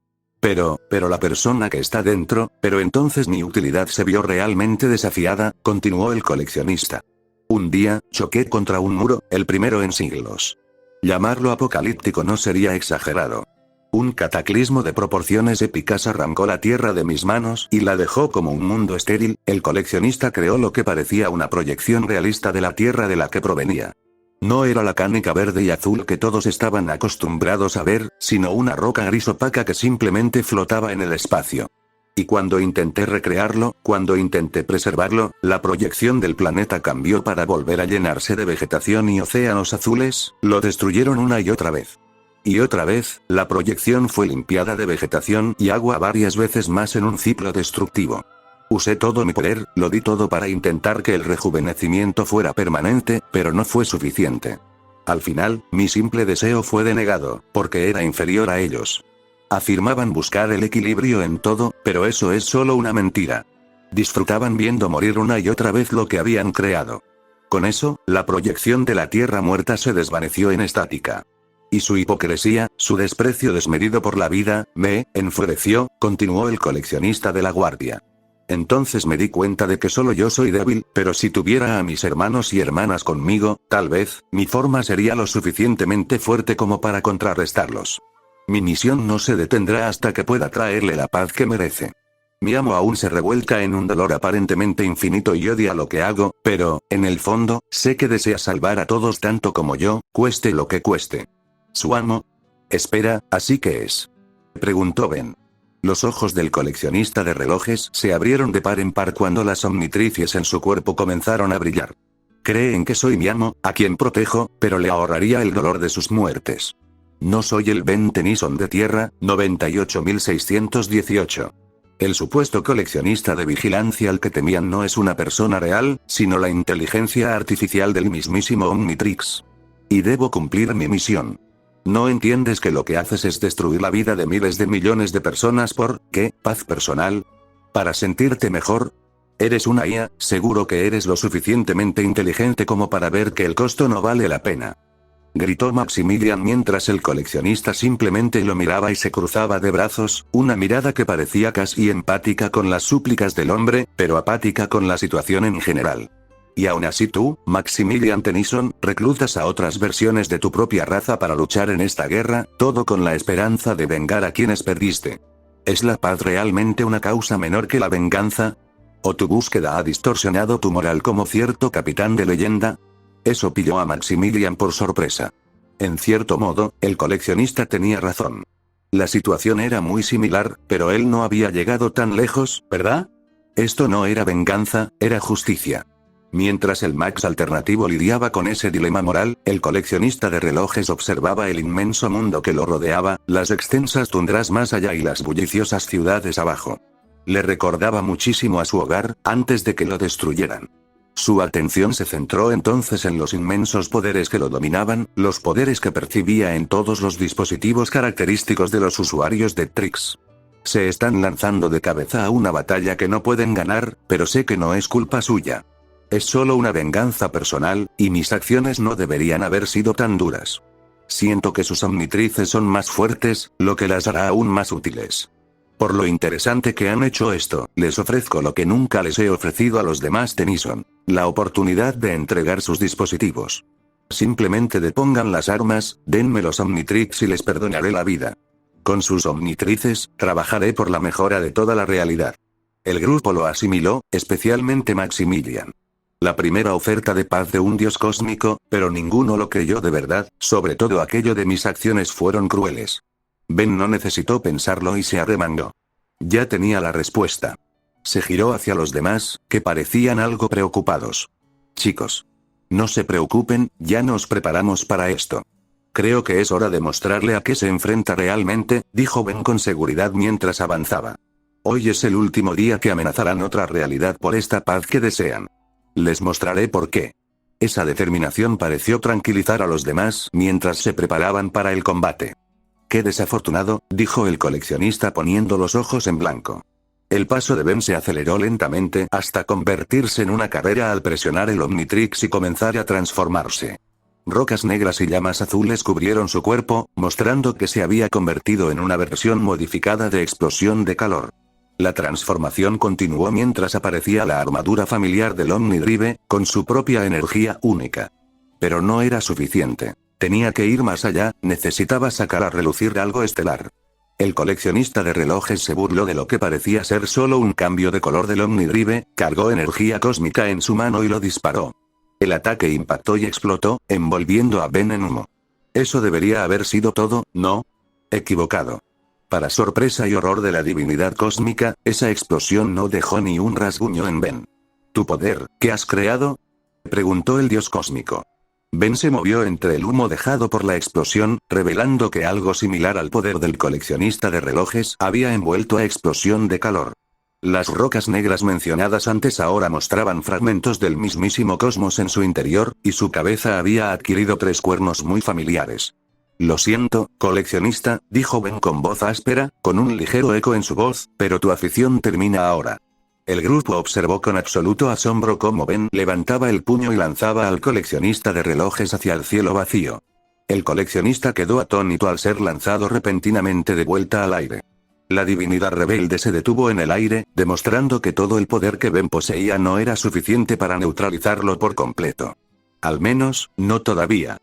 Pero la persona que está dentro, pero entonces mi utilidad se vio realmente desafiada, continuó el coleccionista. Un día, choqué contra un muro, el primero en siglos. Llamarlo apocalíptico no sería exagerado. Un cataclismo de proporciones épicas arrancó la tierra de mis manos y la dejó como un mundo estéril. El coleccionista creó lo que parecía una proyección realista de la tierra de la que provenía. No era la canica verde y azul que todos estaban acostumbrados a ver, sino una roca gris opaca que simplemente flotaba en el espacio. Y cuando intenté recrearlo, cuando intenté preservarlo, la proyección del planeta cambió para volver a llenarse de vegetación y océanos azules, lo destruyeron una y otra vez. Y otra vez, la proyección fue limpiada de vegetación y agua varias veces más en un ciclo destructivo. Usé todo mi poder, lo di todo para intentar que el rejuvenecimiento fuera permanente, pero no fue suficiente. Al final, mi simple deseo fue denegado, porque era inferior a ellos. Afirmaban buscar el equilibrio en todo, pero eso es solo una mentira. Disfrutaban viendo morir una y otra vez lo que habían creado. Con eso, la proyección de la tierra muerta se desvaneció en estática. Y su hipocresía, su desprecio desmedido por la vida, me enfureció, continuó el coleccionista de la guardia. Entonces me di cuenta de que solo yo soy débil, pero si tuviera a mis hermanos y hermanas conmigo, tal vez, mi forma sería lo suficientemente fuerte como para contrarrestarlos. Mi misión no se detendrá hasta que pueda traerle la paz que merece. Mi amo aún se revuelca en un dolor aparentemente infinito y odia lo que hago, pero, en el fondo, sé que desea salvar a todos tanto como yo, cueste lo que cueste. ¿Su amo? Espera, ¿así que es? Preguntó Ben. Los ojos del coleccionista de relojes se abrieron de par en par cuando las omnitrices en su cuerpo comenzaron a brillar. Creen que soy mi amo, a quien protejo, pero le ahorraría el dolor de sus muertes. No soy el Ben Tennyson de tierra, 98618. El supuesto coleccionista de vigilancia al que temían no es una persona real, sino la inteligencia artificial del mismísimo Omnitrix. Y debo cumplir mi misión. ¿No entiendes que lo que haces es destruir la vida de miles de millones de personas por, ¿qué, paz personal? ¿Para sentirte mejor? Eres una IA, seguro que eres lo suficientemente inteligente como para ver que el costo no vale la pena. Gritó Maximilian mientras el coleccionista simplemente lo miraba y se cruzaba de brazos, una mirada que parecía casi empática con las súplicas del hombre, pero apática con la situación en general. Y aún así tú, Maximilian Tennyson, reclutas a otras versiones de tu propia raza para luchar en esta guerra, todo con la esperanza de vengar a quienes perdiste. ¿Es la paz realmente una causa menor que la venganza? ¿O tu búsqueda ha distorsionado tu moral como cierto capitán de leyenda? Eso pilló a Maximilian por sorpresa. En cierto modo, el coleccionista tenía razón. La situación era muy similar, pero él no había llegado tan lejos, ¿verdad? Esto no era venganza, era justicia. Mientras el Max alternativo lidiaba con ese dilema moral, el coleccionista de relojes observaba el inmenso mundo que lo rodeaba, las extensas tundras más allá y las bulliciosas ciudades abajo. Le recordaba muchísimo a su hogar, antes de que lo destruyeran. Su atención se centró entonces en los inmensos poderes que lo dominaban, los poderes que percibía en todos los dispositivos característicos de los usuarios de Trix. Se están lanzando de cabeza a una batalla que no pueden ganar, pero sé que no es culpa suya. Es solo una venganza personal, y mis acciones no deberían haber sido tan duras. Siento que sus omnitrices son más fuertes, lo que las hará aún más útiles. Por lo interesante que han hecho esto, les ofrezco lo que nunca les he ofrecido a los demás Tennyson, la oportunidad de entregar sus dispositivos. Simplemente depongan las armas, denme los Omnitrix y les perdonaré la vida. Con sus omnitrices, trabajaré por la mejora de toda la realidad. El grupo lo asimiló, especialmente Maximilian. La primera oferta de paz de un dios cósmico, pero ninguno lo creyó de verdad, sobre todo aquello de mis acciones fueron crueles. Ben no necesitó pensarlo y se arremangó. Ya tenía la respuesta. Se giró hacia los demás, que parecían algo preocupados. Chicos. No se preocupen, ya nos preparamos para esto. Creo que es hora de mostrarle a qué se enfrenta realmente, dijo Ben con seguridad mientras avanzaba. Hoy es el último día que amenazarán otra realidad por esta paz que desean. Les mostraré por qué. Esa determinación pareció tranquilizar a los demás mientras se preparaban para el combate. Qué desafortunado, dijo el coleccionista poniendo los ojos en blanco. El paso de Ben se aceleró lentamente hasta convertirse en una carrera al presionar el Omnitrix y comenzar a transformarse. Rocas negras y llamas azules cubrieron su cuerpo, mostrando que se había convertido en una versión modificada de explosión de calor. La transformación continuó mientras aparecía la armadura familiar del Omnidrive, con su propia energía única. Pero no era suficiente. Tenía que ir más allá, necesitaba sacar a relucir algo estelar. El coleccionista de relojes se burló de lo que parecía ser solo un cambio de color del Omnidrive, cargó energía cósmica en su mano y lo disparó. El ataque impactó y explotó, envolviendo a Ben en humo. Eso debería haber sido todo, ¿no? Equivocado. Para sorpresa y horror de la divinidad cósmica, esa explosión no dejó ni un rasguño en Ben. ¿Tu poder, qué has creado? Preguntó el dios cósmico. Ben se movió entre el humo dejado por la explosión, revelando que algo similar al poder del coleccionista de relojes había envuelto a explosión de calor. Las rocas negras mencionadas antes ahora mostraban fragmentos del mismísimo cosmos en su interior, y su cabeza había adquirido 3 cuernos muy familiares. Lo siento, coleccionista, dijo Ben con voz áspera, con un ligero eco en su voz, pero tu afición termina ahora. El grupo observó con absoluto asombro cómo Ben levantaba el puño y lanzaba al coleccionista de relojes hacia el cielo vacío. El coleccionista quedó atónito al ser lanzado repentinamente de vuelta al aire. La divinidad rebelde se detuvo en el aire, demostrando que todo el poder que Ben poseía no era suficiente para neutralizarlo por completo. Al menos, no todavía.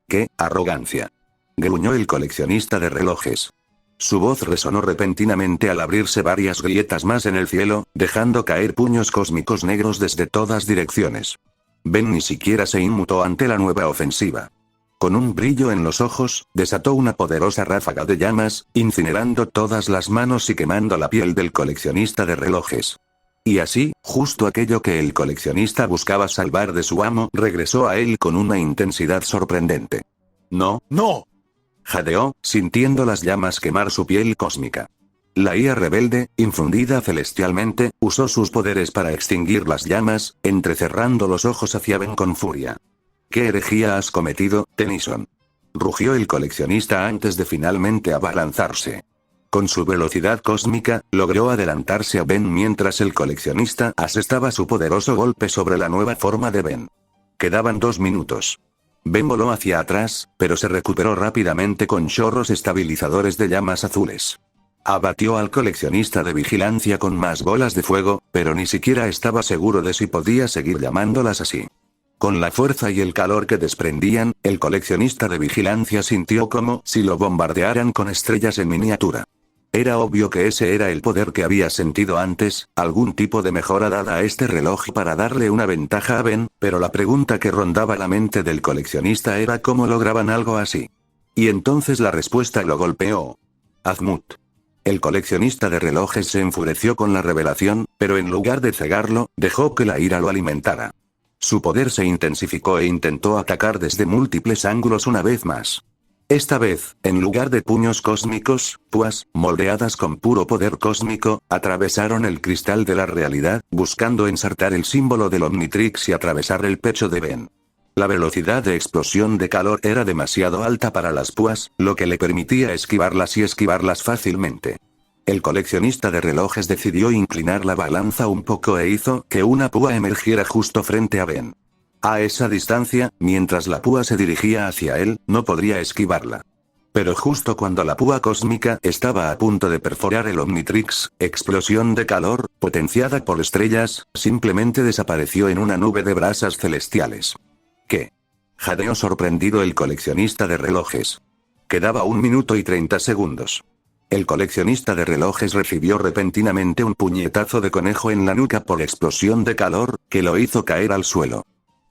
¡Qué arrogancia! Gruñó el coleccionista de relojes. Su voz resonó repentinamente al abrirse varias grietas más en el cielo, dejando caer puños cósmicos negros desde todas direcciones. Ben ni siquiera se inmutó ante la nueva ofensiva. Con un brillo en los ojos, desató una poderosa ráfaga de llamas, incinerando todas las manos y quemando la piel del coleccionista de relojes. Y así, justo aquello que el coleccionista buscaba salvar de su amo regresó a él con una intensidad sorprendente. ¡No! ¡No! Jadeó, sintiendo las llamas quemar su piel cósmica. La IA rebelde, infundida celestialmente, usó sus poderes para extinguir las llamas, entrecerrando los ojos hacia Ben con furia. ¿Qué herejía has cometido, Tennyson?, rugió el coleccionista antes de finalmente abalanzarse. Con su velocidad cósmica, logró adelantarse a Ben mientras el coleccionista asestaba su poderoso golpe sobre la nueva forma de Ben. Quedaban 2 minutos. Ben voló hacia atrás, pero se recuperó rápidamente con chorros estabilizadores de llamas azules. Abatió al coleccionista de vigilancia con más bolas de fuego, pero ni siquiera estaba seguro de si podía seguir llamándolas así. Con la fuerza y el calor que desprendían, el coleccionista de vigilancia sintió como si lo bombardearan con estrellas en miniatura. Era obvio que ese era el poder que había sentido antes, algún tipo de mejora dada a este reloj para darle una ventaja a Ben, pero la pregunta que rondaba la mente del coleccionista era cómo lograban algo así. Y entonces la respuesta lo golpeó. Azmut. El coleccionista de relojes se enfureció con la revelación, pero en lugar de cegarlo, dejó que la ira lo alimentara. Su poder se intensificó e intentó atacar desde múltiples ángulos una vez más. Esta vez, en lugar de puños cósmicos, púas, moldeadas con puro poder cósmico, atravesaron el cristal de la realidad, buscando ensartar el símbolo del Omnitrix y atravesar el pecho de Ben. La velocidad de explosión de calor era demasiado alta para las púas, lo que le permitía esquivarlas y esquivarlas fácilmente. El coleccionista de relojes decidió inclinar la balanza un poco e hizo que una púa emergiera justo frente a Ben. A esa distancia, mientras la púa se dirigía hacia él, no podría esquivarla. Pero justo cuando la púa cósmica estaba a punto de perforar el Omnitrix, explosión de calor, potenciada por estrellas, simplemente desapareció en una nube de brasas celestiales. ¿Qué? Jadeó sorprendido el coleccionista de relojes. Quedaba 1 minuto y 30 segundos. El coleccionista de relojes recibió repentinamente un puñetazo de conejo en la nuca por explosión de calor, que lo hizo caer al suelo.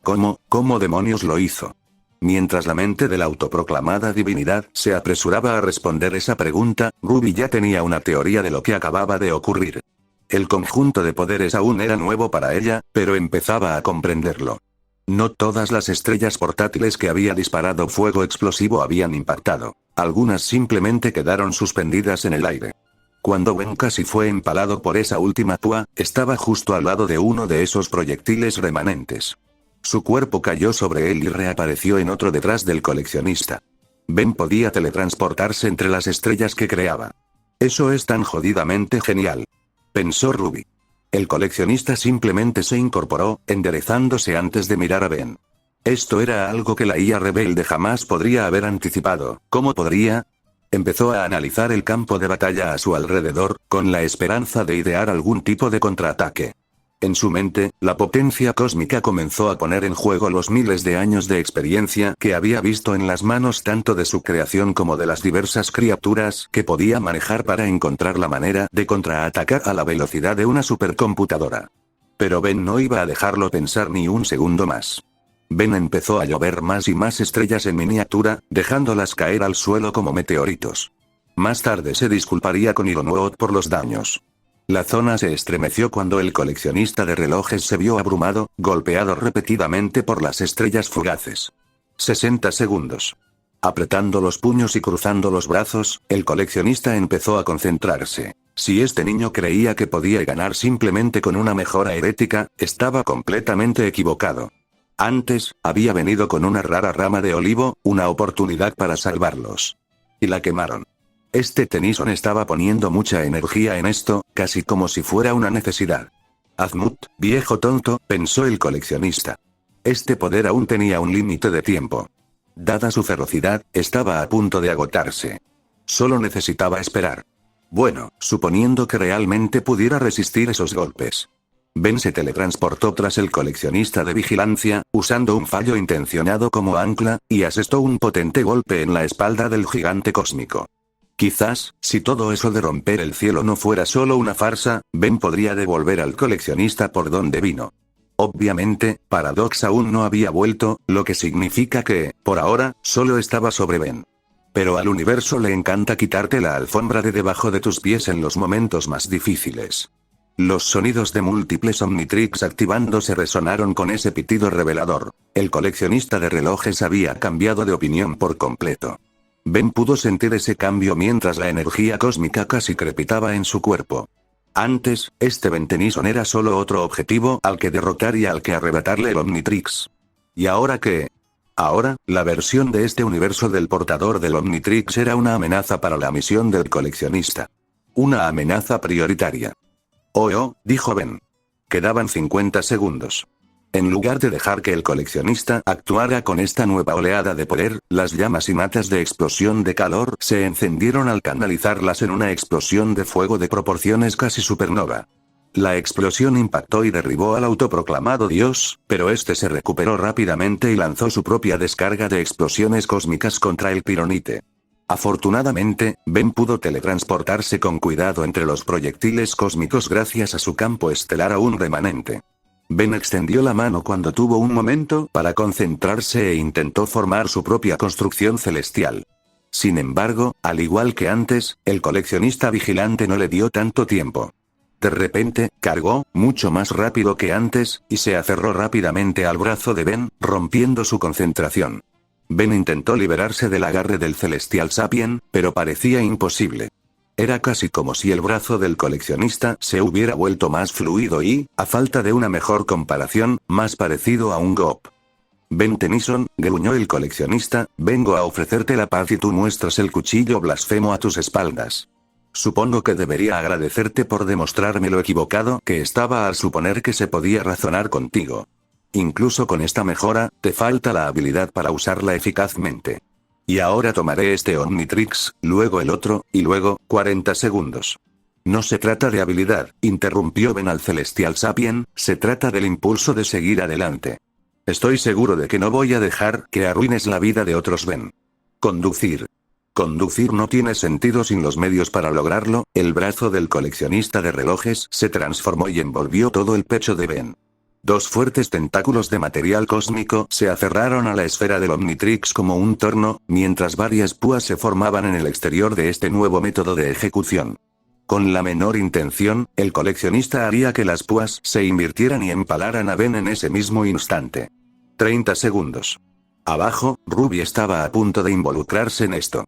¿Cómo demonios lo hizo? Mientras la mente de la autoproclamada divinidad se apresuraba a responder esa pregunta, Ruby ya tenía una teoría de lo que acababa de ocurrir. El conjunto de poderes aún era nuevo para ella, pero empezaba a comprenderlo. No todas las estrellas portátiles que había disparado fuego explosivo habían impactado. Algunas simplemente quedaron suspendidas en el aire. Cuando Ben casi fue empalado por esa última púa, estaba justo al lado de uno de esos proyectiles remanentes. Su cuerpo cayó sobre él y reapareció en otro detrás del coleccionista. Ben podía teletransportarse entre las estrellas que creaba. Eso es tan jodidamente genial, pensó Ruby. El coleccionista simplemente se incorporó, enderezándose antes de mirar a Ben. Esto era algo que la IA rebelde jamás podría haber anticipado. ¿Cómo podría? Empezó a analizar el campo de batalla a su alrededor, con la esperanza de idear algún tipo de contraataque. En su mente, la potencia cósmica comenzó a poner en juego los miles de años de experiencia que había visto en las manos tanto de su creación como de las diversas criaturas que podía manejar para encontrar la manera de contraatacar a la velocidad de una supercomputadora. Pero Ben no iba a dejarlo pensar ni un segundo más. Ben empezó a llover más y más estrellas en miniatura, dejándolas caer al suelo como meteoritos. Más tarde se disculparía con Ironwood por los daños. La zona se estremeció cuando el coleccionista de relojes se vio abrumado, golpeado repetidamente por las estrellas fugaces. 60 segundos. Apretando los puños y cruzando los brazos, el coleccionista empezó a concentrarse. Si este niño creía que podía ganar simplemente con una mejora herética, estaba completamente equivocado. Antes, había venido con una rara rama de olivo, una oportunidad para salvarlos. Y la quemaron. Este Tennyson estaba poniendo mucha energía en esto, casi como si fuera una necesidad. Azmut, viejo tonto, pensó el coleccionista. Este poder aún tenía un límite de tiempo. Dada su ferocidad, estaba a punto de agotarse. Solo necesitaba esperar. Bueno, suponiendo que realmente pudiera resistir esos golpes. Ben se teletransportó tras el coleccionista de vigilancia, usando un fallo intencionado como ancla, y asestó un potente golpe en la espalda del gigante cósmico. Quizás, si todo eso de romper el cielo no fuera solo una farsa, Ben podría devolver al coleccionista por donde vino. Obviamente, Paradox aún no había vuelto, lo que significa que, por ahora, solo estaba sobre Ben. Pero al universo le encanta quitarte la alfombra de debajo de tus pies en los momentos más difíciles. Los sonidos de múltiples Omnitrix activándose resonaron con ese pitido revelador. El coleccionista de relojes había cambiado de opinión por completo. Ben pudo sentir ese cambio mientras la energía cósmica casi crepitaba en su cuerpo. Antes, este Ben Tennyson era solo otro objetivo al que derrotar y al que arrebatarle el Omnitrix. ¿Y ahora qué? Ahora, la versión de este universo del portador del Omnitrix era una amenaza para la misión del coleccionista. Una amenaza prioritaria. Oh, dijo Ben. Quedaban 50 segundos. En lugar de dejar que el coleccionista actuara con esta nueva oleada de poder, las llamas innatas de explosión de calor se encendieron al canalizarlas en una explosión de fuego de proporciones casi supernova. La explosión impactó y derribó al autoproclamado dios, pero este se recuperó rápidamente y lanzó su propia descarga de explosiones cósmicas contra el pironite. Afortunadamente, Ben pudo teletransportarse con cuidado entre los proyectiles cósmicos gracias a su campo estelar aún remanente. Ben extendió la mano cuando tuvo un momento para concentrarse e intentó formar su propia construcción celestial. Sin embargo, al igual que antes, el coleccionista vigilante no le dio tanto tiempo. De repente, cargó, mucho más rápido que antes, y se aferró rápidamente al brazo de Ben, rompiendo su concentración. Ben intentó liberarse del agarre del celestial Sapien, pero parecía imposible. Era casi como si el brazo del coleccionista se hubiera vuelto más fluido y, a falta de una mejor comparación, más parecido a un Gop. Ben Tennyson, gruñó el coleccionista, vengo a ofrecerte la paz y tú muestras el cuchillo blasfemo a tus espaldas. Supongo que debería agradecerte por demostrarme lo equivocado que estaba al suponer que se podía razonar contigo. Incluso con esta mejora, te falta la habilidad para usarla eficazmente. Y ahora tomaré este Omnitrix, luego el otro, y luego, 40 segundos. No se trata de habilidad, interrumpió Ben al celestial Sapien, se trata del impulso de seguir adelante. Estoy seguro de que no voy a dejar que arruines la vida de otros Ben. Conducir. Conducir no tiene sentido sin los medios para lograrlo, el brazo del coleccionista de relojes se transformó y envolvió todo el pecho de Ben. Dos fuertes tentáculos de material cósmico se aferraron a la esfera del Omnitrix como un torno, mientras varias púas se formaban en el exterior de este nuevo método de ejecución. Con la menor intención, el coleccionista haría que las púas se invirtieran y empalaran a Ben en ese mismo instante. 30 segundos. Abajo, Ruby estaba a punto de involucrarse en esto.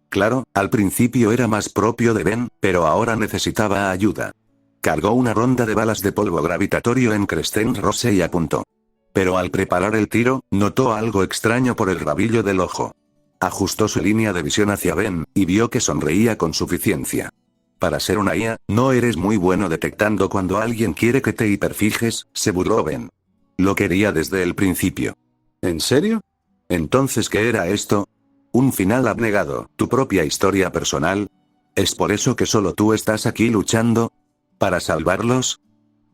Claro, al principio era más propio de Ben, pero ahora necesitaba ayuda. Cargó una ronda de balas de polvo gravitatorio en Crescent Rose y apuntó. Pero al preparar el tiro, notó algo extraño por el rabillo del ojo. Ajustó su línea de visión hacia Ben, y vio que sonreía con suficiencia. Para ser una IA, no eres muy bueno detectando cuando alguien quiere que te hiperfijes, se burló Ben. Lo quería desde el principio. ¿En serio? Entonces, ¿qué era esto? ¿Un final abnegado, tu propia historia personal? ¿Es por eso que solo tú estás aquí luchando? ¿Para salvarlos?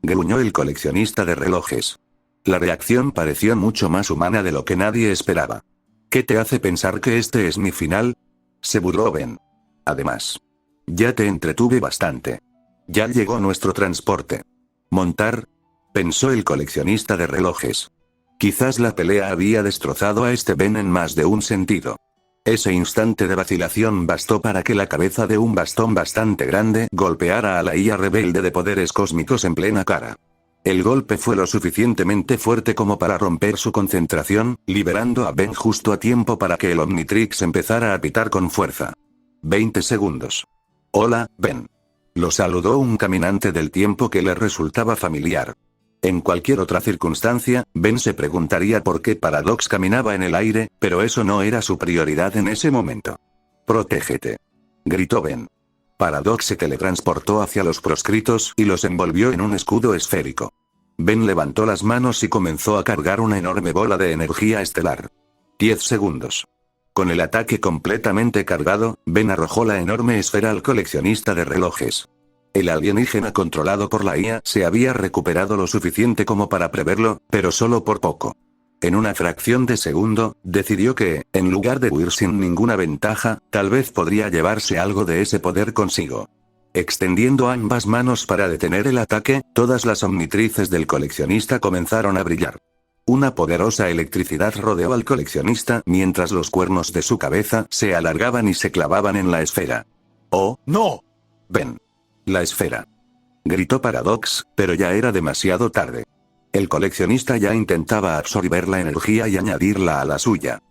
Gruñó el coleccionista de relojes. La reacción pareció mucho más humana de lo que nadie esperaba. ¿Qué te hace pensar que este es mi final? Se burló Ben. Además. Ya te entretuve bastante. Ya llegó nuestro transporte. ¿Montar? Pensó el coleccionista de relojes. Quizás la pelea había destrozado a este Ben en más de un sentido. Ese instante de vacilación bastó para que la cabeza de un bastón bastante grande golpeara a la IA rebelde de poderes cósmicos en plena cara. El golpe fue lo suficientemente fuerte como para romper su concentración, liberando a Ben justo a tiempo para que el Omnitrix empezara a pitar con fuerza. 20 segundos. Hola, Ben. Lo saludó un caminante del tiempo que le resultaba familiar. En cualquier otra circunstancia, Ben se preguntaría por qué Paradox caminaba en el aire, pero eso no era su prioridad en ese momento. «Protégete», gritó Ben. Paradox se teletransportó hacia los proscritos y los envolvió en un escudo esférico. Ben levantó las manos y comenzó a cargar una enorme bola de energía estelar. 10 segundos. Con el ataque completamente cargado, Ben arrojó la enorme esfera al coleccionista de relojes. El alienígena controlado por la IA se había recuperado lo suficiente como para preverlo, pero solo por poco. En una fracción de segundo, decidió que, en lugar de huir sin ninguna ventaja, tal vez podría llevarse algo de ese poder consigo. Extendiendo ambas manos para detener el ataque, todas las omnitrices del coleccionista comenzaron a brillar. Una poderosa electricidad rodeó al coleccionista mientras los cuernos de su cabeza se alargaban y se clavaban en la esfera. ¡Oh, no! Ben. La esfera. Gritó Paradox, pero ya era demasiado tarde. El coleccionista ya intentaba absorber la energía y añadirla a la suya.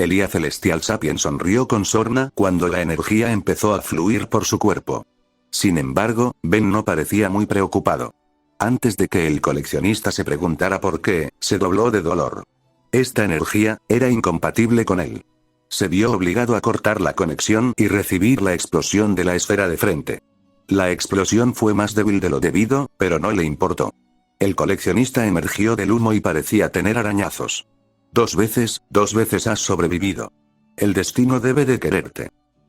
El IA Celestial Sapien sonrió con sorna cuando la energía empezó a fluir por su cuerpo. Sin embargo, Ben no parecía muy preocupado. Antes de que el coleccionista se preguntara por qué, se dobló de dolor. Esta energía era incompatible con él. Se vio obligado a cortar la conexión y recibir la explosión de la esfera de frente. La explosión fue más débil de lo debido, pero no le importó. El coleccionista emergió del humo y parecía tener arañazos. Dos veces has sobrevivido. El destino debe de quererte.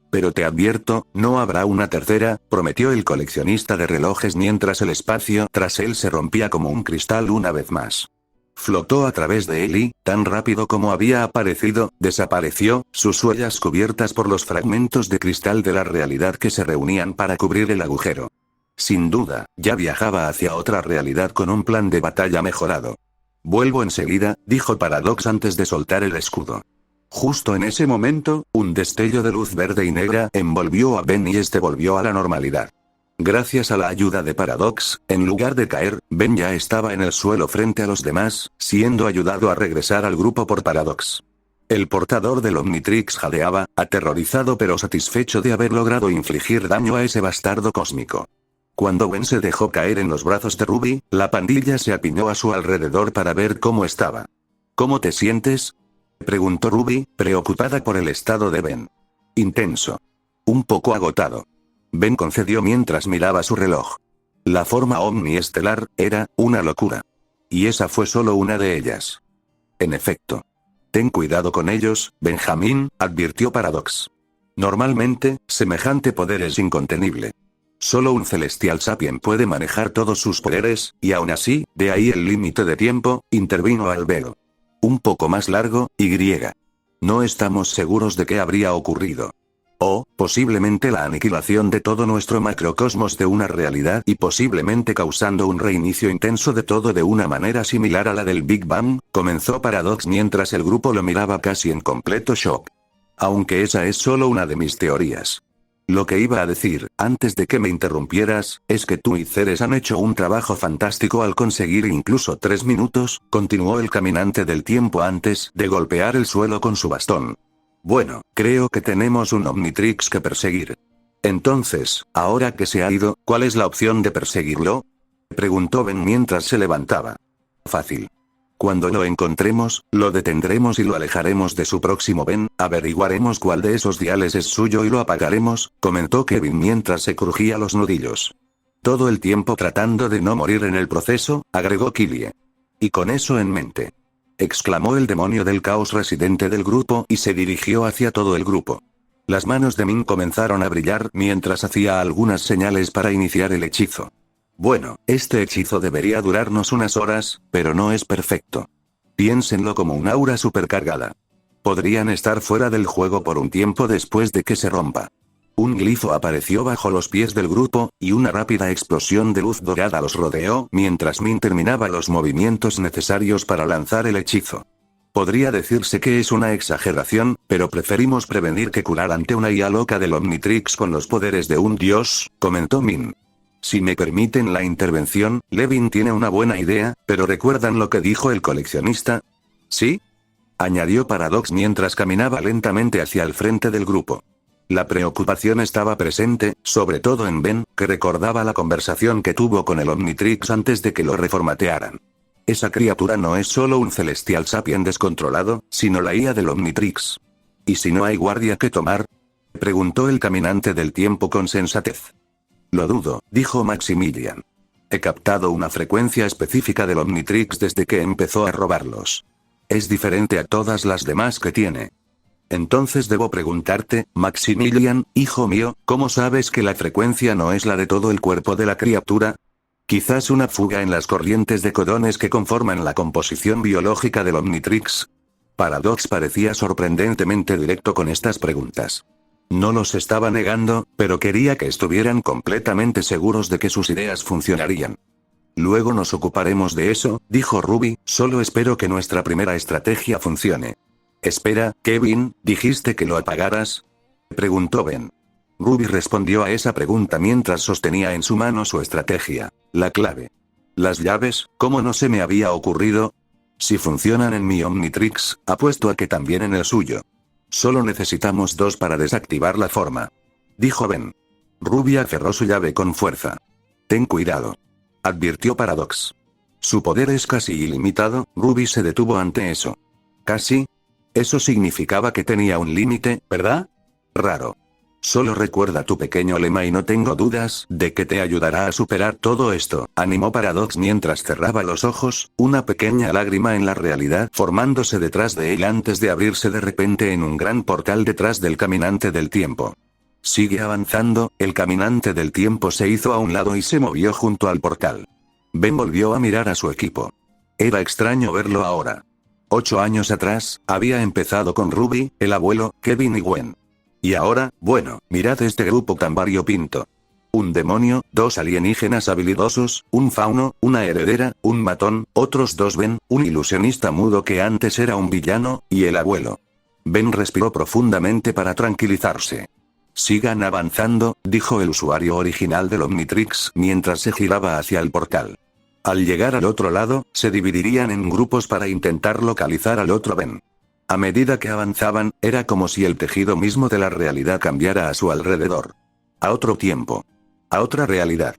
Pero te advierto, no habrá una tercera, prometió el coleccionista de relojes mientras el espacio tras él se rompía como un cristal una vez más. Flotó a través de él y, tan rápido como había aparecido, desapareció, sus huellas cubiertas por los fragmentos de cristal de la realidad que se reunían para cubrir el agujero. Sin duda, ya viajaba hacia otra realidad con un plan de batalla mejorado. Vuelvo enseguida, dijo Paradox antes de soltar el escudo. Justo en ese momento, un destello de luz verde y negra envolvió a Ben y este volvió a la normalidad. Gracias a la ayuda de Paradox, en lugar de caer, Ben ya estaba en el suelo frente a los demás, siendo ayudado a regresar al grupo por Paradox. El portador del Omnitrix jadeaba, aterrorizado pero satisfecho de haber logrado infligir daño a ese bastardo cósmico. Cuando Ben se dejó caer en los brazos de Ruby, la pandilla se apiñó a su alrededor para ver cómo estaba. ¿Cómo te sientes?, preguntó Ruby, preocupada por el estado de Ben. Intenso. Un poco agotado. Ben concedió mientras miraba su reloj. La forma omniestelar era una locura. Y esa fue solo una de ellas. En efecto. Ten cuidado con ellos, Benjamín, advirtió Paradox. Normalmente, semejante poder es incontenible. Solo un celestial sapien puede manejar todos sus poderes, y aún así, de ahí el límite de tiempo, intervino Albero. Un poco más largo, Y. No estamos seguros de qué habría ocurrido. O, posiblemente la aniquilación de todo nuestro macrocosmos de una realidad y posiblemente causando un reinicio intenso de todo de una manera similar a la del Big Bang, comenzó Paradox mientras el grupo lo miraba casi en completo shock. Aunque esa es solo una de mis teorías. Lo que iba a decir, antes de que me interrumpieras, es que tú y Ceres han hecho un trabajo fantástico al conseguir incluso 3 minutos, continuó el caminante del tiempo antes de golpear el suelo con su bastón. Bueno, creo que tenemos un Omnitrix que perseguir. Entonces, ahora que se ha ido, ¿cuál es la opción de perseguirlo?, preguntó Ben mientras se levantaba. Fácil. Cuando lo encontremos, lo detendremos y lo alejaremos de su próximo Ben, averiguaremos cuál de esos diales es suyo y lo apagaremos, comentó Kevin mientras se crujía los nudillos. Todo el tiempo tratando de no morir en el proceso, agregó Killie. Y con eso en mente. Exclamó el demonio del caos residente del grupo y se dirigió hacia todo el grupo. Las manos de Min comenzaron a brillar mientras hacía algunas señales para iniciar el hechizo. Bueno, este hechizo debería durarnos unas horas, pero no es perfecto. Piénsenlo como un aura supercargada. Podrían estar fuera del juego por un tiempo después de que se rompa. Un glifo apareció bajo los pies del grupo, y una rápida explosión de luz dorada los rodeó mientras Min terminaba los movimientos necesarios para lanzar el hechizo. Podría decirse que es una exageración, pero preferimos prevenir que curar ante una IA loca del Omnitrix con los poderes de un dios, comentó Min. Si me permiten la intervención, Levin tiene una buena idea, pero ¿recuerdan lo que dijo el coleccionista? ¿Sí?, añadió Paradox mientras caminaba lentamente hacia el frente del grupo. La preocupación estaba presente, sobre todo en Ben, que recordaba la conversación que tuvo con el Omnitrix antes de que lo reformatearan. Esa criatura no es solo un celestial sapien descontrolado, sino la IA del Omnitrix. ¿Y si no hay guardia que tomar?, preguntó el caminante del tiempo con sensatez. Lo dudo, dijo Maximilian. He captado una frecuencia específica del Omnitrix desde que empezó a robarlos. Es diferente a todas las demás que tiene. Entonces debo preguntarte, Maximilian, hijo mío, ¿cómo sabes que la frecuencia no es la de todo el cuerpo de la criatura? Quizás una fuga en las corrientes de codones que conforman la composición biológica del Omnitrix. Paradox parecía sorprendentemente directo con estas preguntas. No los estaba negando, pero quería que estuvieran completamente seguros de que sus ideas funcionarían. Luego nos ocuparemos de eso, dijo Ruby, solo espero que nuestra primera estrategia funcione. Espera, Kevin, ¿dijiste que lo apagaras?, preguntó Ben. Ruby respondió a esa pregunta mientras sostenía en su mano su estrategia. La clave. Las llaves, ¿cómo no se me había ocurrido? Si funcionan en mi Omnitrix, apuesto a que también en el suyo. Solo necesitamos 2 para desactivar la forma. Dijo Ben. Ruby aferró su llave con fuerza. Ten cuidado. Advirtió Paradox. Su poder es casi ilimitado. Ruby se detuvo ante eso. ¿Casi? Eso significaba que tenía un límite, ¿verdad? Raro. Solo recuerda tu pequeño lema y no tengo dudas de que te ayudará a superar todo esto, animó Paradox mientras cerraba los ojos, una pequeña lágrima en la realidad formándose detrás de él antes de abrirse de repente en un gran portal detrás del caminante del tiempo. Sigue avanzando, el caminante del tiempo se hizo a un lado y se movió junto al portal. Ben volvió a mirar a su equipo. Era extraño verlo ahora. 8 años atrás, había empezado con Ruby, el abuelo, Kevin y Gwen. Y ahora, bueno, mirad este grupo tan variopinto. Un demonio, 2 alienígenas habilidosos, un fauno, una heredera, un matón, otros 2 Ben, un ilusionista mudo que antes era un villano, y el abuelo. Ben respiró profundamente para tranquilizarse. Sigan avanzando, dijo el usuario original del Omnitrix mientras se giraba hacia el portal. Al llegar al otro lado, se dividirían en grupos para intentar localizar al otro Ben. A medida que avanzaban, era como si el tejido mismo de la realidad cambiara a su alrededor. A otro tiempo. A otra realidad.